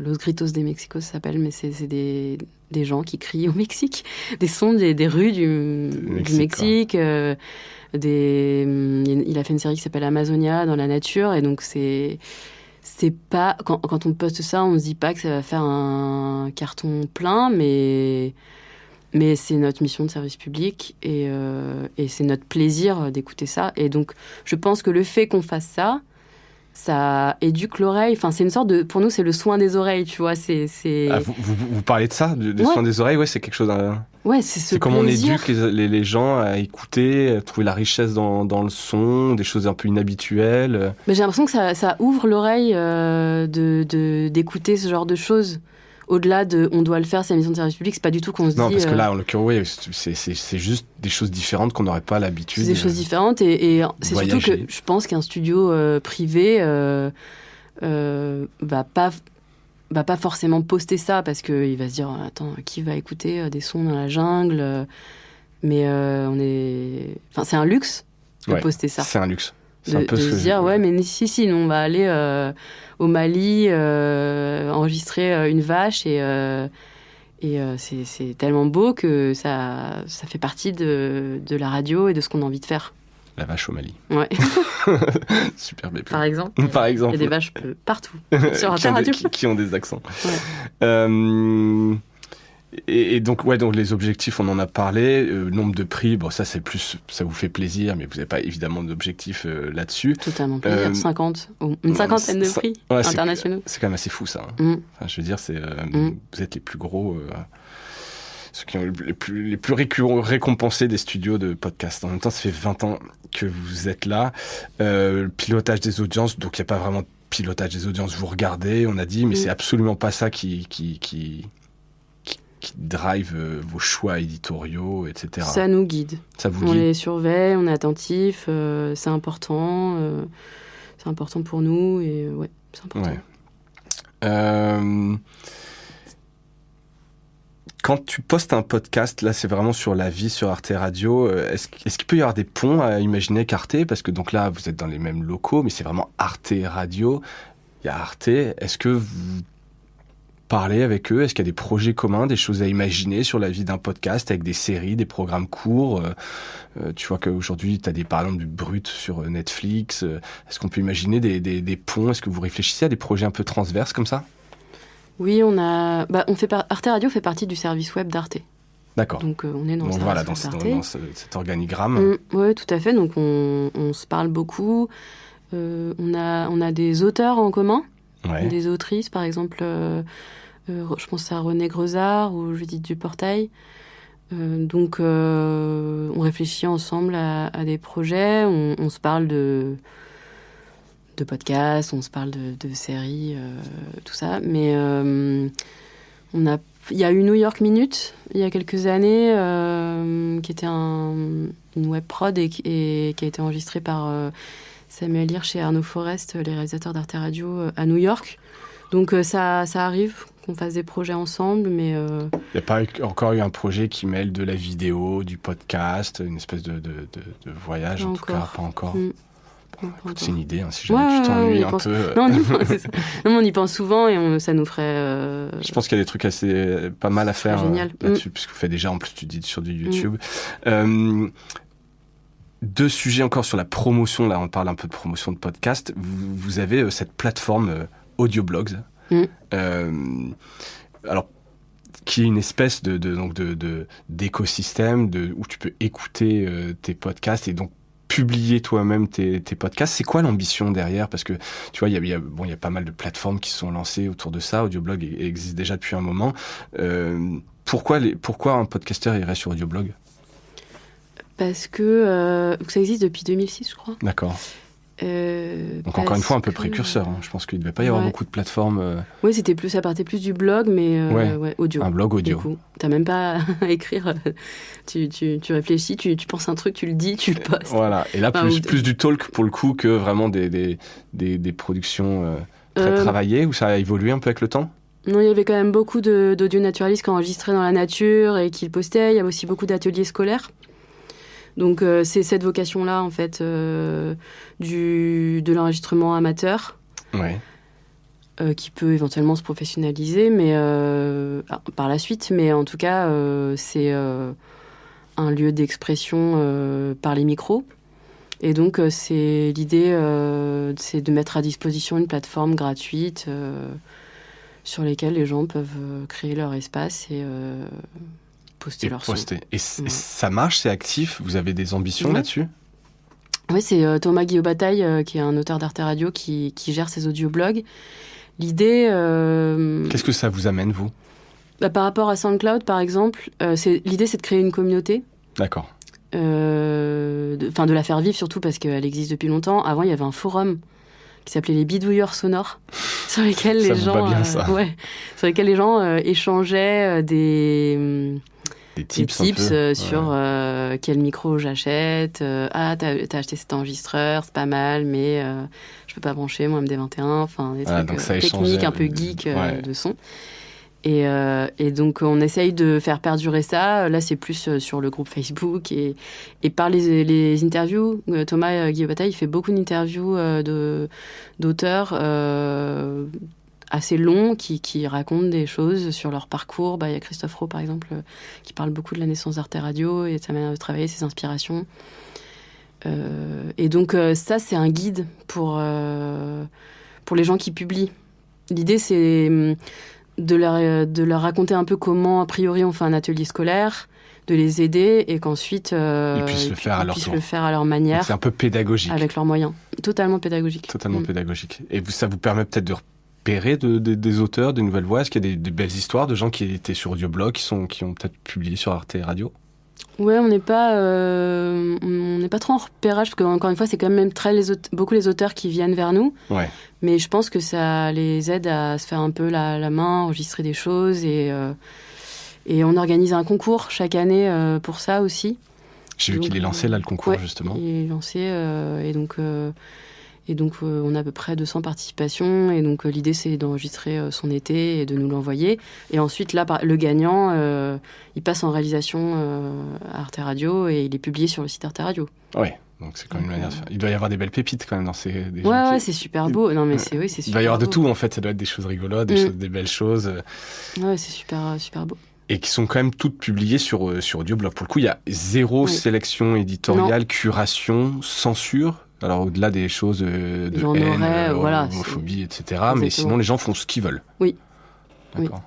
Los Gritos de Mexico, ça s'appelle, mais c'est des gens qui crient au Mexique. Des sons des rues du Mexique. Il a fait une série qui s'appelle Amazonia, dans la nature. Et donc, c'est pas quand on poste ça, on se dit pas que ça va faire un carton plein, mais c'est notre mission de service public et c'est notre plaisir d'écouter ça. Et donc, je pense que le fait qu'on fasse ça éduque l'oreille. Enfin, c'est une sorte de, pour nous, c'est le soin des oreilles, tu vois. Ah, vous parlez de ça, des soins des oreilles, ouais, c'est quelque chose. Ouais, c'est comment on éduque les gens à écouter, à trouver la richesse dans le son, des choses un peu inhabituelles. Mais j'ai l'impression que ça ouvre l'oreille d'écouter ce genre de choses. Au-delà de on doit le faire, c'est la mission de service public, c'est pas du tout qu'on se dit... Non, parce que là, en l'occurrence, oui, c'est juste des choses différentes qu'on n'aurait pas l'habitude. C'est des choses différentes et c'est surtout que je pense qu'un studio privé va pas forcément poster ça parce qu'il va se dire attends, qui va écouter des sons dans la jungle, mais c'est un luxe de poster ça. C'est un luxe. de se dire, ouais, mais si, nous, on va aller au Mali enregistrer une vache et c'est tellement beau que ça fait partie de la radio et de ce qu'on a envie de faire. La vache au Mali. Ouais. Super bébé. Par exemple. Par exemple. Il y a des vaches partout sur Arte Radio. Qui ont des accents. Ouais. Et donc, ouais, donc les objectifs, on en a parlé. Nombre de prix, bon, ça c'est plus, ça vous fait plaisir, mais vous n'avez pas évidemment d'objectifs là-dessus. Totalement plaisir. 50, une cinquantaine de prix internationaux. C'est quand même assez fou ça. Enfin, je veux dire, vous êtes les plus gros, ceux qui ont les plus récompensés des studios de podcast. En même temps, ça fait 20 ans que vous êtes là. Pilotage des audiences, donc il n'y a pas vraiment de pilotage des audiences. Vous regardez, on a dit, mais c'est absolument pas ça qui drive vos choix éditoriaux, etc. Ça nous guide. Ça vous guide. On les surveille, on est attentif, c'est important pour nous et ouais, c'est important. Ouais. Quand tu postes un podcast, là c'est vraiment sur la vie sur Arte Radio, est-ce qu'il peut y avoir des ponts à imaginer qu'Arte, parce que donc là vous êtes dans les mêmes locaux, mais c'est vraiment Arte Radio, il y a Arte, est-ce que vous parler avec eux? Est-ce qu'il y a des projets communs, des choses à imaginer sur la vie d'un podcast avec des séries, des programmes courts? Tu vois qu'aujourd'hui, tu as par exemple du brut sur Netflix. Est-ce qu'on peut imaginer des ponts? Est-ce que vous réfléchissez à des projets un peu transverses comme ça? Oui, Arte Radio fait partie du service web d'Arte. D'accord. Donc on est dans le service web d'Arte. Dans cet organigramme. Oui, tout à fait. Donc on se parle beaucoup. On a des auteurs en commun. Ouais. Des autrices, par exemple, je pense à Renée Grezard ou Judith Duportail. Donc, on réfléchit ensemble à des projets, on se parle de podcasts, on se parle de séries, tout ça. Mais il y a eu New York Minute, il y a quelques années, qui était une web prod et qui a été enregistrée par Samuel Hirsch et Arnaud Forest, les réalisateurs d'Arte Radio, à New York. Donc ça arrive qu'on fasse des projets ensemble, mais... Il n'y a pas encore eu un projet qui mêle de la vidéo, du podcast, une espèce de voyage, en tout cas, pas encore. C'est une idée, si jamais tu t'ennuies un peu. Non, c'est ça. Non, on y pense souvent et ça nous ferait... Je pense qu'il y a des trucs pas mal à faire là-dessus, puisque vous faites déjà, en plus tu dis, sur du YouTube. Deux sujets encore sur la promotion, là on parle un peu de promotion de podcast. Vous avez cette plateforme Audioblogs, alors qui est une espèce d'écosystème où tu peux écouter tes podcasts et donc publier toi-même tes podcasts. C'est quoi l'ambition derrière? Parce que tu vois, il y a pas mal de plateformes qui sont lancées autour de ça. Audioblog existe déjà depuis un moment. Pourquoi un podcasteur irait sur Audioblog? Parce que ça existe depuis 2006, je crois. D'accord. Donc encore une fois, un peu précurseur. Je pense qu'il ne devait pas y avoir beaucoup de plateformes. Oui, ça partait plus du blog, mais audio. Un blog audio. Tu n'as même pas à écrire. Tu réfléchis, tu penses un truc, tu le dis, tu le postes. Voilà. Et là, plus du talk pour le coup que vraiment des productions très travaillées, où ça a évolué un peu avec le temps? Non, il y avait quand même beaucoup d'audio naturalistes qui enregistraient dans la nature et qui le postaient. Il y avait aussi beaucoup d'ateliers scolaires. Donc c'est cette vocation-là, en fait, de l'enregistrement amateur, qui peut éventuellement se professionnaliser, mais par la suite. Mais en tout cas, c'est un lieu d'expression par les micros. Et donc c'est l'idée, c'est de mettre à disposition une plateforme gratuite sur laquelle les gens peuvent créer leur espace et poster leur son. Et ça marche, c'est actif? Vous avez des ambitions là-dessus? Oui, c'est Thomas Guillaume-Bataille, qui est un auteur d'Arte Radio, qui gère ses audioblogs. L'idée... Qu'est-ce que ça vous amène, vous? Par rapport à SoundCloud, par exemple, l'idée, c'est de créer une communauté. D'accord. De la faire vivre, surtout parce qu'elle existe depuis longtemps. Avant, il y avait un forum qui s'appelait les bidouilleurs sonores, sur lesquels les gens... sur lesquels les gens échangeaient des tips sur quel micro j'achète. T'as acheté cet enregistreur, c'est pas mal, mais je peux pas brancher mon MD21. Enfin, des trucs techniques un peu geek de son. Et donc, on essaye de faire perdurer ça. Là, c'est plus sur le groupe Facebook et par les interviews. Thomas Guillaume-Bataille, il fait beaucoup d'interviews d'auteurs assez longs qui racontent des choses sur leur parcours. Il y a Christophe Rowe, par exemple, qui parle beaucoup de la naissance d'Arte Radio et de sa manière de travailler, ses inspirations. Et donc, ça, c'est un guide pour les gens qui publient. L'idée, c'est de leur raconter un peu comment, a priori, on fait un atelier scolaire, de les aider et qu'ensuite ils puissent le faire à leur manière. Donc c'est un peu pédagogique. Avec leurs moyens. Totalement pédagogique. Totalement pédagogique. Et ça vous permet peut-être de repérer des auteurs, des nouvelles voix? Est-ce qu'il y a des belles histoires de gens qui étaient sur Audioblog, qui ont peut-être publié sur Arte Radio? Ouais, on n'est pas trop en repérage, parce qu'encore une fois, c'est quand même beaucoup les auteurs qui viennent vers nous. Ouais. Mais je pense que ça les aide à se faire un peu la main, enregistrer des choses. Et on organise un concours chaque année pour ça aussi. J'ai vu qu'il est lancé, là, le concours, justement. Il est lancé, et donc on a à peu près 200 participations. Et donc, l'idée, c'est d'enregistrer son été et de nous l'envoyer. Et ensuite, là, le gagnant, il passe en réalisation à Arte Radio et il est publié sur le site Arte Radio. Oui, donc c'est quand même une manière de faire. Il doit y avoir des belles pépites, quand même, dans ces... Ouais, c'est super beau. Non, mais c'est super beau. Il va y avoir de tout, en fait. Ça doit être des choses rigolotes, des belles choses. Ouais, c'est super beau. Et qui sont quand même toutes publiées sur Audioblog. Pour le coup, il y a zéro sélection éditoriale, curation, censure. Alors, au-delà des choses de haine, homophobie, etc. Exactement. Mais sinon, les gens font ce qu'ils veulent. Oui. D'accord.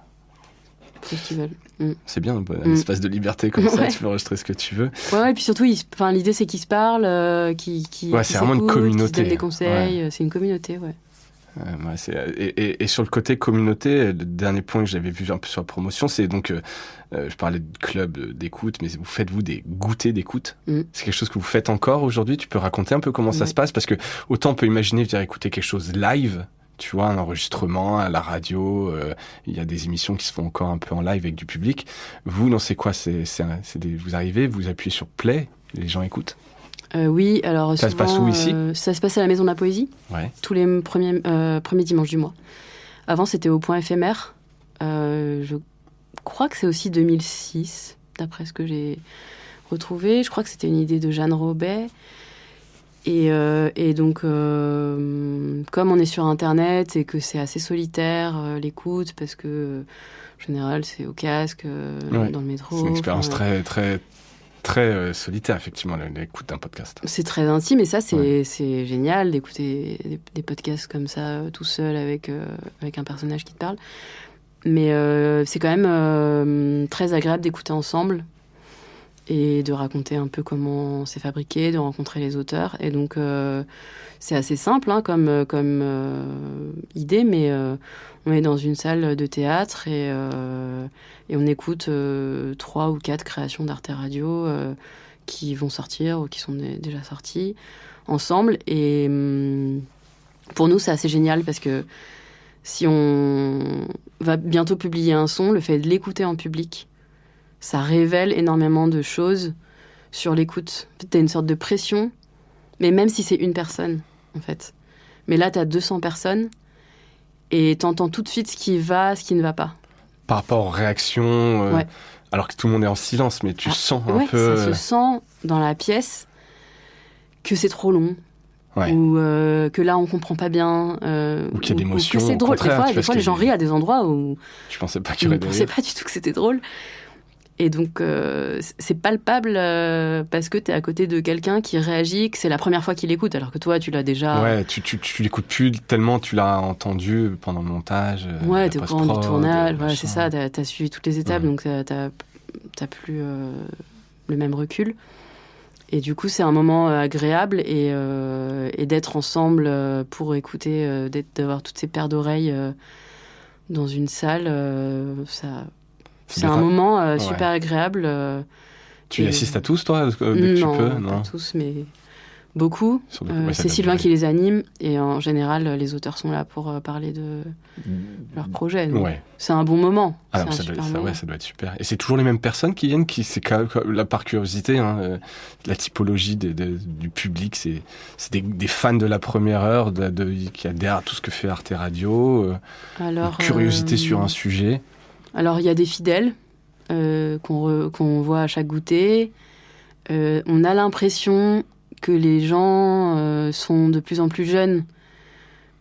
Oui. Ce qu'ils veulent. C'est bien, un espace de liberté comme ça, tu peux enregistrer ce que tu veux. Ouais, et puis surtout, l'idée, c'est qu'ils se parlent, c'est vraiment une communauté. Qu'ils se donnent des conseils. Ouais. C'est une communauté, ouais. Et sur le côté communauté, le dernier point que j'avais vu un peu sur la promotion, c'est donc, je parlais de club d'écoute, mais faites-vous des goûters d'écoute? C'est quelque chose que vous faites encore aujourd'hui? Tu peux raconter un peu comment ça se passe? Parce que autant on peut imaginer venir écouter quelque chose live, tu vois, un enregistrement à la radio, il y a des émissions qui se font encore un peu en live avec du public. Vous, non, c'est quoi? Vous arrivez, vous appuyez sur play, les gens écoutent? Oui, alors ça souvent, se passe où ici? Ça se passe à la Maison de la Poésie, tous les premiers dimanches du mois. Avant, c'était au Point éphémère. Je crois que c'est aussi 2006, d'après ce que j'ai retrouvé. Je crois que c'était une idée de Jeanne Robet. Et donc, comme on est sur Internet et que c'est assez solitaire, l'écoute, parce que, en général, c'est au casque, dans le métro. C'est une expérience très solitaire, effectivement, l'écoute d'un podcast. C'est très intime, et ça, c'est génial d'écouter des podcasts comme ça, tout seul, avec un personnage qui te parle. Mais c'est quand même très agréable d'écouter ensemble et de raconter un peu comment c'est fabriqué, de rencontrer les auteurs. Et donc, c'est assez simple comme idée, mais on est dans une salle de théâtre et on écoute 3 ou 4 créations d'Arte Radio qui vont sortir ou qui sont déjà sorties ensemble. Et pour nous, c'est assez génial parce que si on va bientôt publier un son, le fait de l'écouter en public, ça révèle énormément de choses sur l'écoute. En fait, t'as une sorte de pression, mais même si c'est une personne, en fait. Mais là, t'as 200 personnes et t'entends tout de suite ce qui va, ce qui ne va pas. Par rapport aux réactions, alors que tout le monde est en silence, mais tu sens un peu... ça se sent dans la pièce que c'est trop long. Ou que là on comprend pas bien, ou qu'il y a des émotions, que c'est drôle. Des fois les gens rient à des endroits où tu pensais pas qu'il y aurait des rires. Je pensais pas du tout que c'était drôle. Et donc c'est palpable parce que t'es à côté de quelqu'un qui réagit, que c'est la première fois qu'il écoute, alors que toi tu l'as déjà. Ouais, tu l'écoutes plus tellement tu l'as entendu pendant le montage. Ouais, t'es au courant du tournage, voilà, c'est ça. T'as suivi toutes les étapes, donc t'as plus le même recul. Et du coup, c'est un moment agréable et d'être ensemble pour écouter, d'avoir toutes ces paires d'oreilles dans une salle, c'est un moment super agréable. Tu y assistes à tous, toi, dès que tu peux? Non, pas tous, mais beaucoup. C'est Sylvain qui les anime et en général, les auteurs sont là pour parler de leur projet. C'est un bon moment. Ça doit être super. Et c'est toujours les mêmes personnes qui viennent, là, par curiosité, la typologie du public, c'est des fans de la première heure qui adhèrent à tout ce que fait Arte Radio, une curiosité sur un sujet. Alors, il y a des fidèles qu'on voit à chaque goûter. On a l'impression que les gens sont de plus en plus jeunes,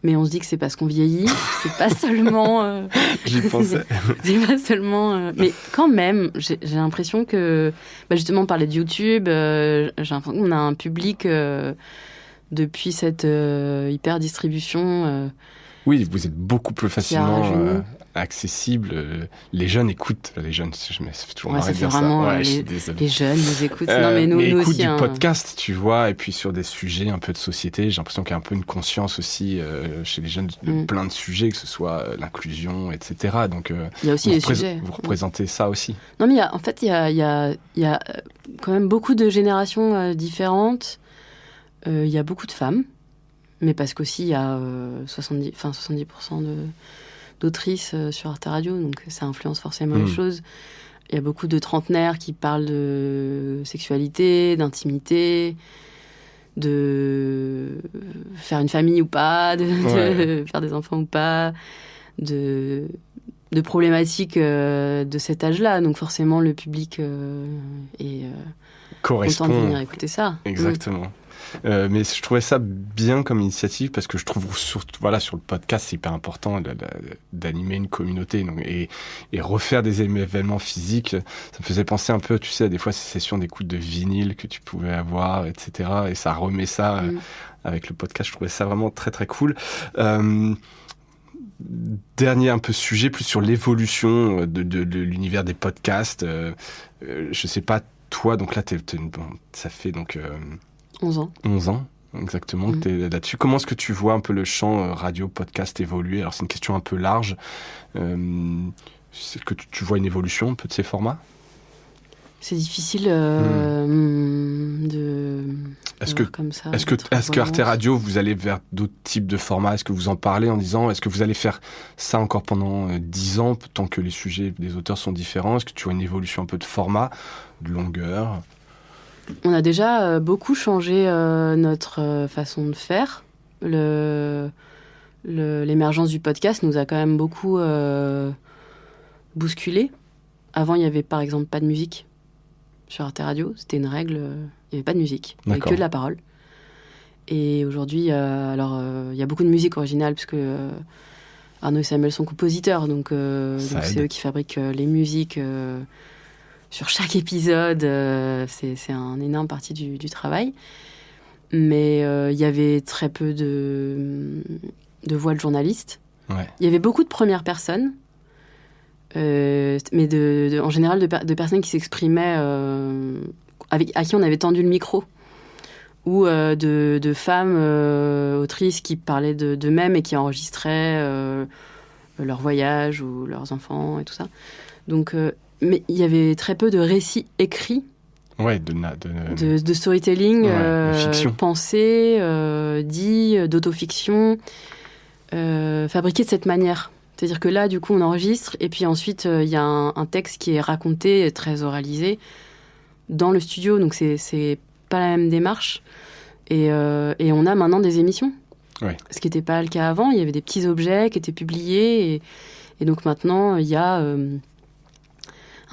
mais on se dit que c'est parce qu'on vieillit. C'est pas seulement... J'y pensais. C'est pas seulement... Mais quand même, j'ai l'impression que... justement, on parlait de YouTube. J'ai l'impression qu'on a un public depuis cette hyper-distribution... Oui, vous êtes beaucoup plus facilement accessible. Les jeunes écoutent. Les jeunes, je me fais toujours marrer de dire ça. Ouais, les jeunes nous écoutent. Non, mais nous écoutent aussi, du podcast, tu vois, et puis sur des sujets un peu de société. J'ai l'impression qu'il y a un peu une conscience aussi chez les jeunes de plein de sujets, que ce soit l'inclusion, etc. Donc, il y a aussi les sujets. Vous représentez ça aussi. Non, mais il y a quand même beaucoup de générations différentes. Il y a beaucoup de femmes. Mais parce qu'aussi, il y a 70% d'autrices sur Arte Radio, donc ça influence forcément les choses. Il y a beaucoup de trentenaires qui parlent de sexualité, d'intimité, de faire une famille ou pas, de faire des enfants ou pas, de problématiques de cet âge-là. Donc forcément, le public est content de venir écouter ça. Exactement. Mais je trouvais ça bien comme initiative parce que je trouve sur le podcast c'est hyper important d'animer une communauté et refaire des événements physiques. Ça me faisait penser un peu, tu sais, à des fois ces sessions d'écoute de vinyle que tu pouvais avoir, etc. Et ça remet ça avec le podcast. Je trouvais ça vraiment très très cool. Dernier un peu sujet plus sur l'évolution de l'univers des podcasts. Je sais pas toi, donc là ça fait donc 11 ans. 11 ans, exactement, que tu es là-dessus. Comment est-ce que tu vois un peu le champ radio, podcast évoluer ? Alors, c'est une question un peu large. Est-ce que tu vois une évolution un peu de ces formats ? C'est difficile de voir comme ça. Est-ce que Arte Radio, vous allez vers d'autres types de formats ? Est-ce que vous en parlez en disant, est-ce que vous allez faire ça encore pendant 10 ans, tant que les sujets des auteurs sont différents ? Est-ce que tu vois une évolution un peu de format, de longueur ? On a déjà beaucoup changé notre façon de faire. L'émergence du podcast nous a quand même beaucoup bousculé. Avant, il n'y avait par exemple pas de musique sur Arte Radio. C'était une règle. Il n'y avait pas de musique. Il n'y avait que de la parole. Et aujourd'hui, il y a beaucoup de musique originale puisque Arnaud et Samuel sont compositeurs. Donc c'est eux qui fabriquent les musiques sur chaque épisode. C'est une énorme partie du travail. Mais il y avait très peu de voix de journalistes. Ouais. Il y avait beaucoup de premières personnes, mais en général de personnes qui s'exprimaient, à qui on avait tendu le micro, ou de femmes autrices qui parlaient d'eux-mêmes et qui enregistraient leurs voyages ou leurs enfants et tout ça. Donc, mais il y avait très peu de récits écrits. Ouais, de storytelling, pensé, dit, d'autofiction, fabriqué de cette manière. C'est-à-dire que là, du coup, on enregistre, et puis ensuite, il y a un texte qui est raconté, très oralisé, dans le studio. Donc, c'est pas la même démarche. Et on a maintenant des émissions. Ouais. Ce qui n'était pas le cas avant. Il y avait des petits objets qui étaient publiés. Et donc, maintenant, il y a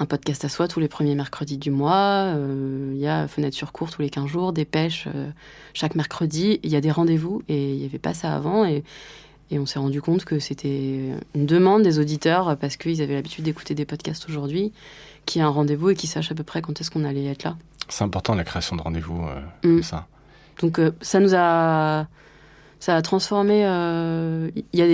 un podcast à soi tous les premiers mercredis du mois. Il y a Fenêtre sur cours tous les 15 jours, Dépêche chaque mercredi. Il y a des rendez-vous et il n'y avait pas ça avant. Et on s'est rendu compte que c'était une demande des auditeurs parce qu'ils avaient l'habitude d'écouter des podcasts aujourd'hui, qu'il y a un rendez-vous et qu'ils sachent à peu près quand est-ce qu'on allait être là. C'est important la création de rendez-vous comme ça. Donc ça a transformé. Il y a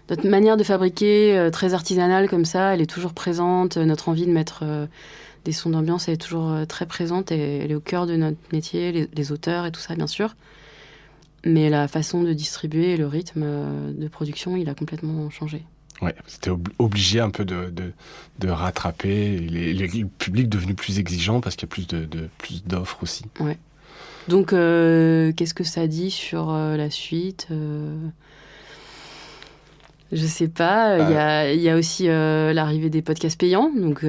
notre manière de fabriquer très artisanale comme ça, elle est toujours présente. Notre envie de mettre des sons d'ambiance, elle est toujours très présente et elle est au cœur de notre métier, les auteurs et tout ça, bien sûr. Mais la façon de distribuer, le rythme de production, il a complètement changé. Ouais, c'était obligé un peu de rattraper. Le public est devenu plus exigeant parce qu'il y a plus d'offres aussi. Ouais. Donc, qu'est-ce que ça dit sur la suite ? Je sais pas. Il y a aussi l'arrivée des podcasts payants. Donc,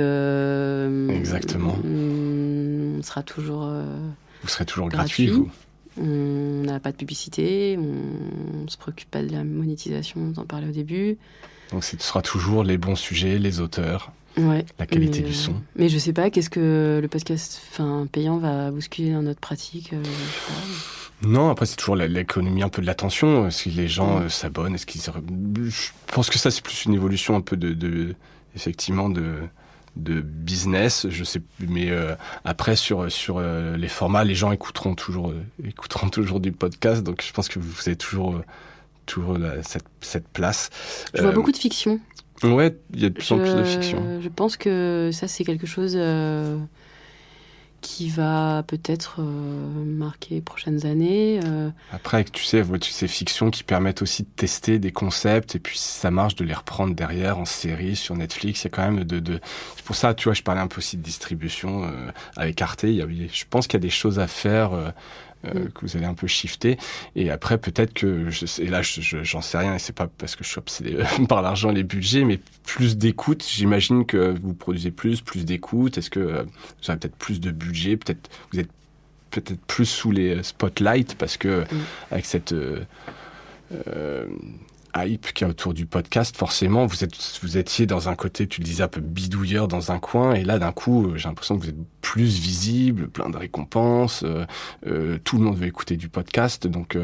exactement. On sera toujours. Vous serez toujours gratuit, vous ? On n'a pas de publicité, on se préoccupe pas de la monétisation, on en parlait au début. Donc ce sera toujours les bons sujets, les auteurs, la qualité du son. Mais je sais pas, qu'est-ce que le podcast payant va bousculer dans notre pratique, je sais pas. Non, après c'est toujours l'économie un peu de l'attention. Si les gens s'abonnent, je pense que ça c'est plus une évolution un peu effectivement de business, je sais, mais après sur les formats, les gens écouteront toujours du podcast, donc je pense que vous avez toujours cette place. Je vois beaucoup de fiction. Ouais, il y a de plus en plus de fiction. Je pense que ça c'est quelque chose qui va peut-être marquer les prochaines années. Après, tu sais, ces fictions qui permettent aussi de tester des concepts, et puis si ça marche, de les reprendre derrière en série sur Netflix. Il y a quand même c'est pour ça, tu vois, je parlais un peu aussi de distribution avec Arte. Je pense qu'il y a des choses à faire que vous allez un peu shifter. Et après, peut-être que, j'en sais rien, et c'est pas parce que je suis obsédé par l'argent et les budgets, mais plus d'écoute. J'imagine que vous produisez plus d'écoute. Est-ce que vous avez peut-être plus de budget? Peut-être vous êtes peut-être plus sous les spotlights, parce que avec cette hype qu'il y a autour du podcast, forcément, vous étiez dans un côté, tu le disais, un peu bidouilleur dans un coin, et là, d'un coup, j'ai l'impression que vous êtes plus visible, plein de récompenses, tout le monde veut écouter du podcast, donc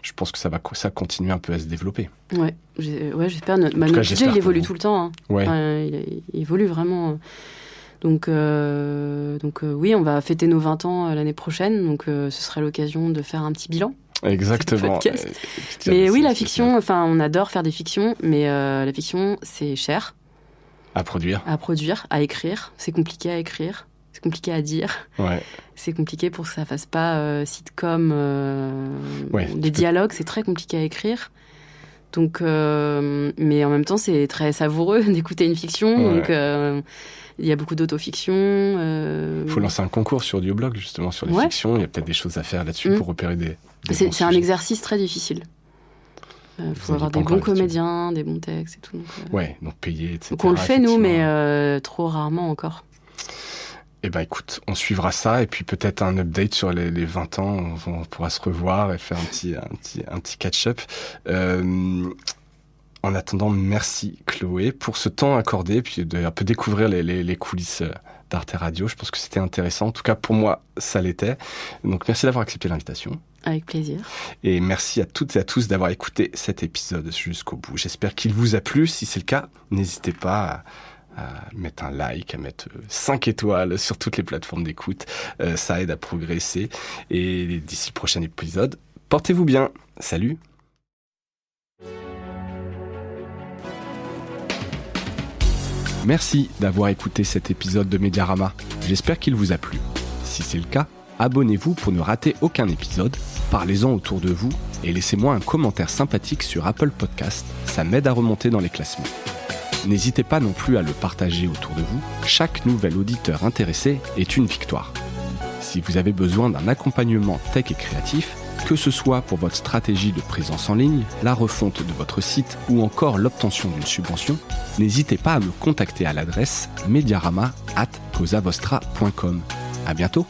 je pense que ça continue un peu à se développer. Ouais, j'espère. Notre budget, il évolue tout le temps. Hein. Ouais. Il évolue vraiment. Donc oui, on va fêter nos 20 ans l'année prochaine, donc ce serait l'occasion de faire un petit bilan. Exactement. Mais oui, la fiction, on adore faire des fictions, mais la fiction, c'est cher. À produire, à écrire. C'est compliqué à écrire, c'est compliqué à dire. Ouais. C'est compliqué pour que ça fasse pas sitcom. Les dialogues, c'est très compliqué à écrire. Donc, mais en même temps, c'est très savoureux d'écouter une fiction. Ouais. Donc, il y a beaucoup d'autofiction. Il faut lancer un concours sur Audioblog, justement, sur les fictions. Il y a peut-être des choses à faire là-dessus pour repérer des c'est un exercice très difficile. Il faut avoir des bons comédiens, des bons textes et tout. Donc payer, etc. Donc on le fait, nous, mais trop rarement encore. Eh ben écoute, on suivra ça, et puis peut-être un update sur les 20 ans, on pourra se revoir et faire un petit catch-up. En attendant, merci Chloé pour ce temps accordé, puis de un peu découvrir les coulisses d'Arte Radio. Je pense que c'était intéressant. En tout cas, pour moi, ça l'était. Donc merci d'avoir accepté l'invitation. Avec plaisir. Et merci à toutes et à tous d'avoir écouté cet épisode jusqu'au bout. J'espère qu'il vous a plu. Si c'est le cas, n'hésitez pas à mettre un like, à mettre 5 étoiles sur toutes les plateformes d'écoute. Ça aide à progresser. Et d'ici le prochain épisode, portez-vous bien. Salut! Merci d'avoir écouté cet épisode de Mediarama. J'espère qu'il vous a plu. Si c'est le cas, abonnez-vous pour ne rater aucun épisode, parlez-en autour de vous et laissez-moi un commentaire sympathique sur Apple Podcast, ça m'aide à remonter dans les classements. N'hésitez pas non plus à le partager autour de vous, chaque nouvel auditeur intéressé est une victoire. Si vous avez besoin d'un accompagnement tech et créatif, que ce soit pour votre stratégie de présence en ligne, la refonte de votre site ou encore l'obtention d'une subvention, n'hésitez pas à me contacter à l'adresse mediarama@cosavostra.com. À bientôt!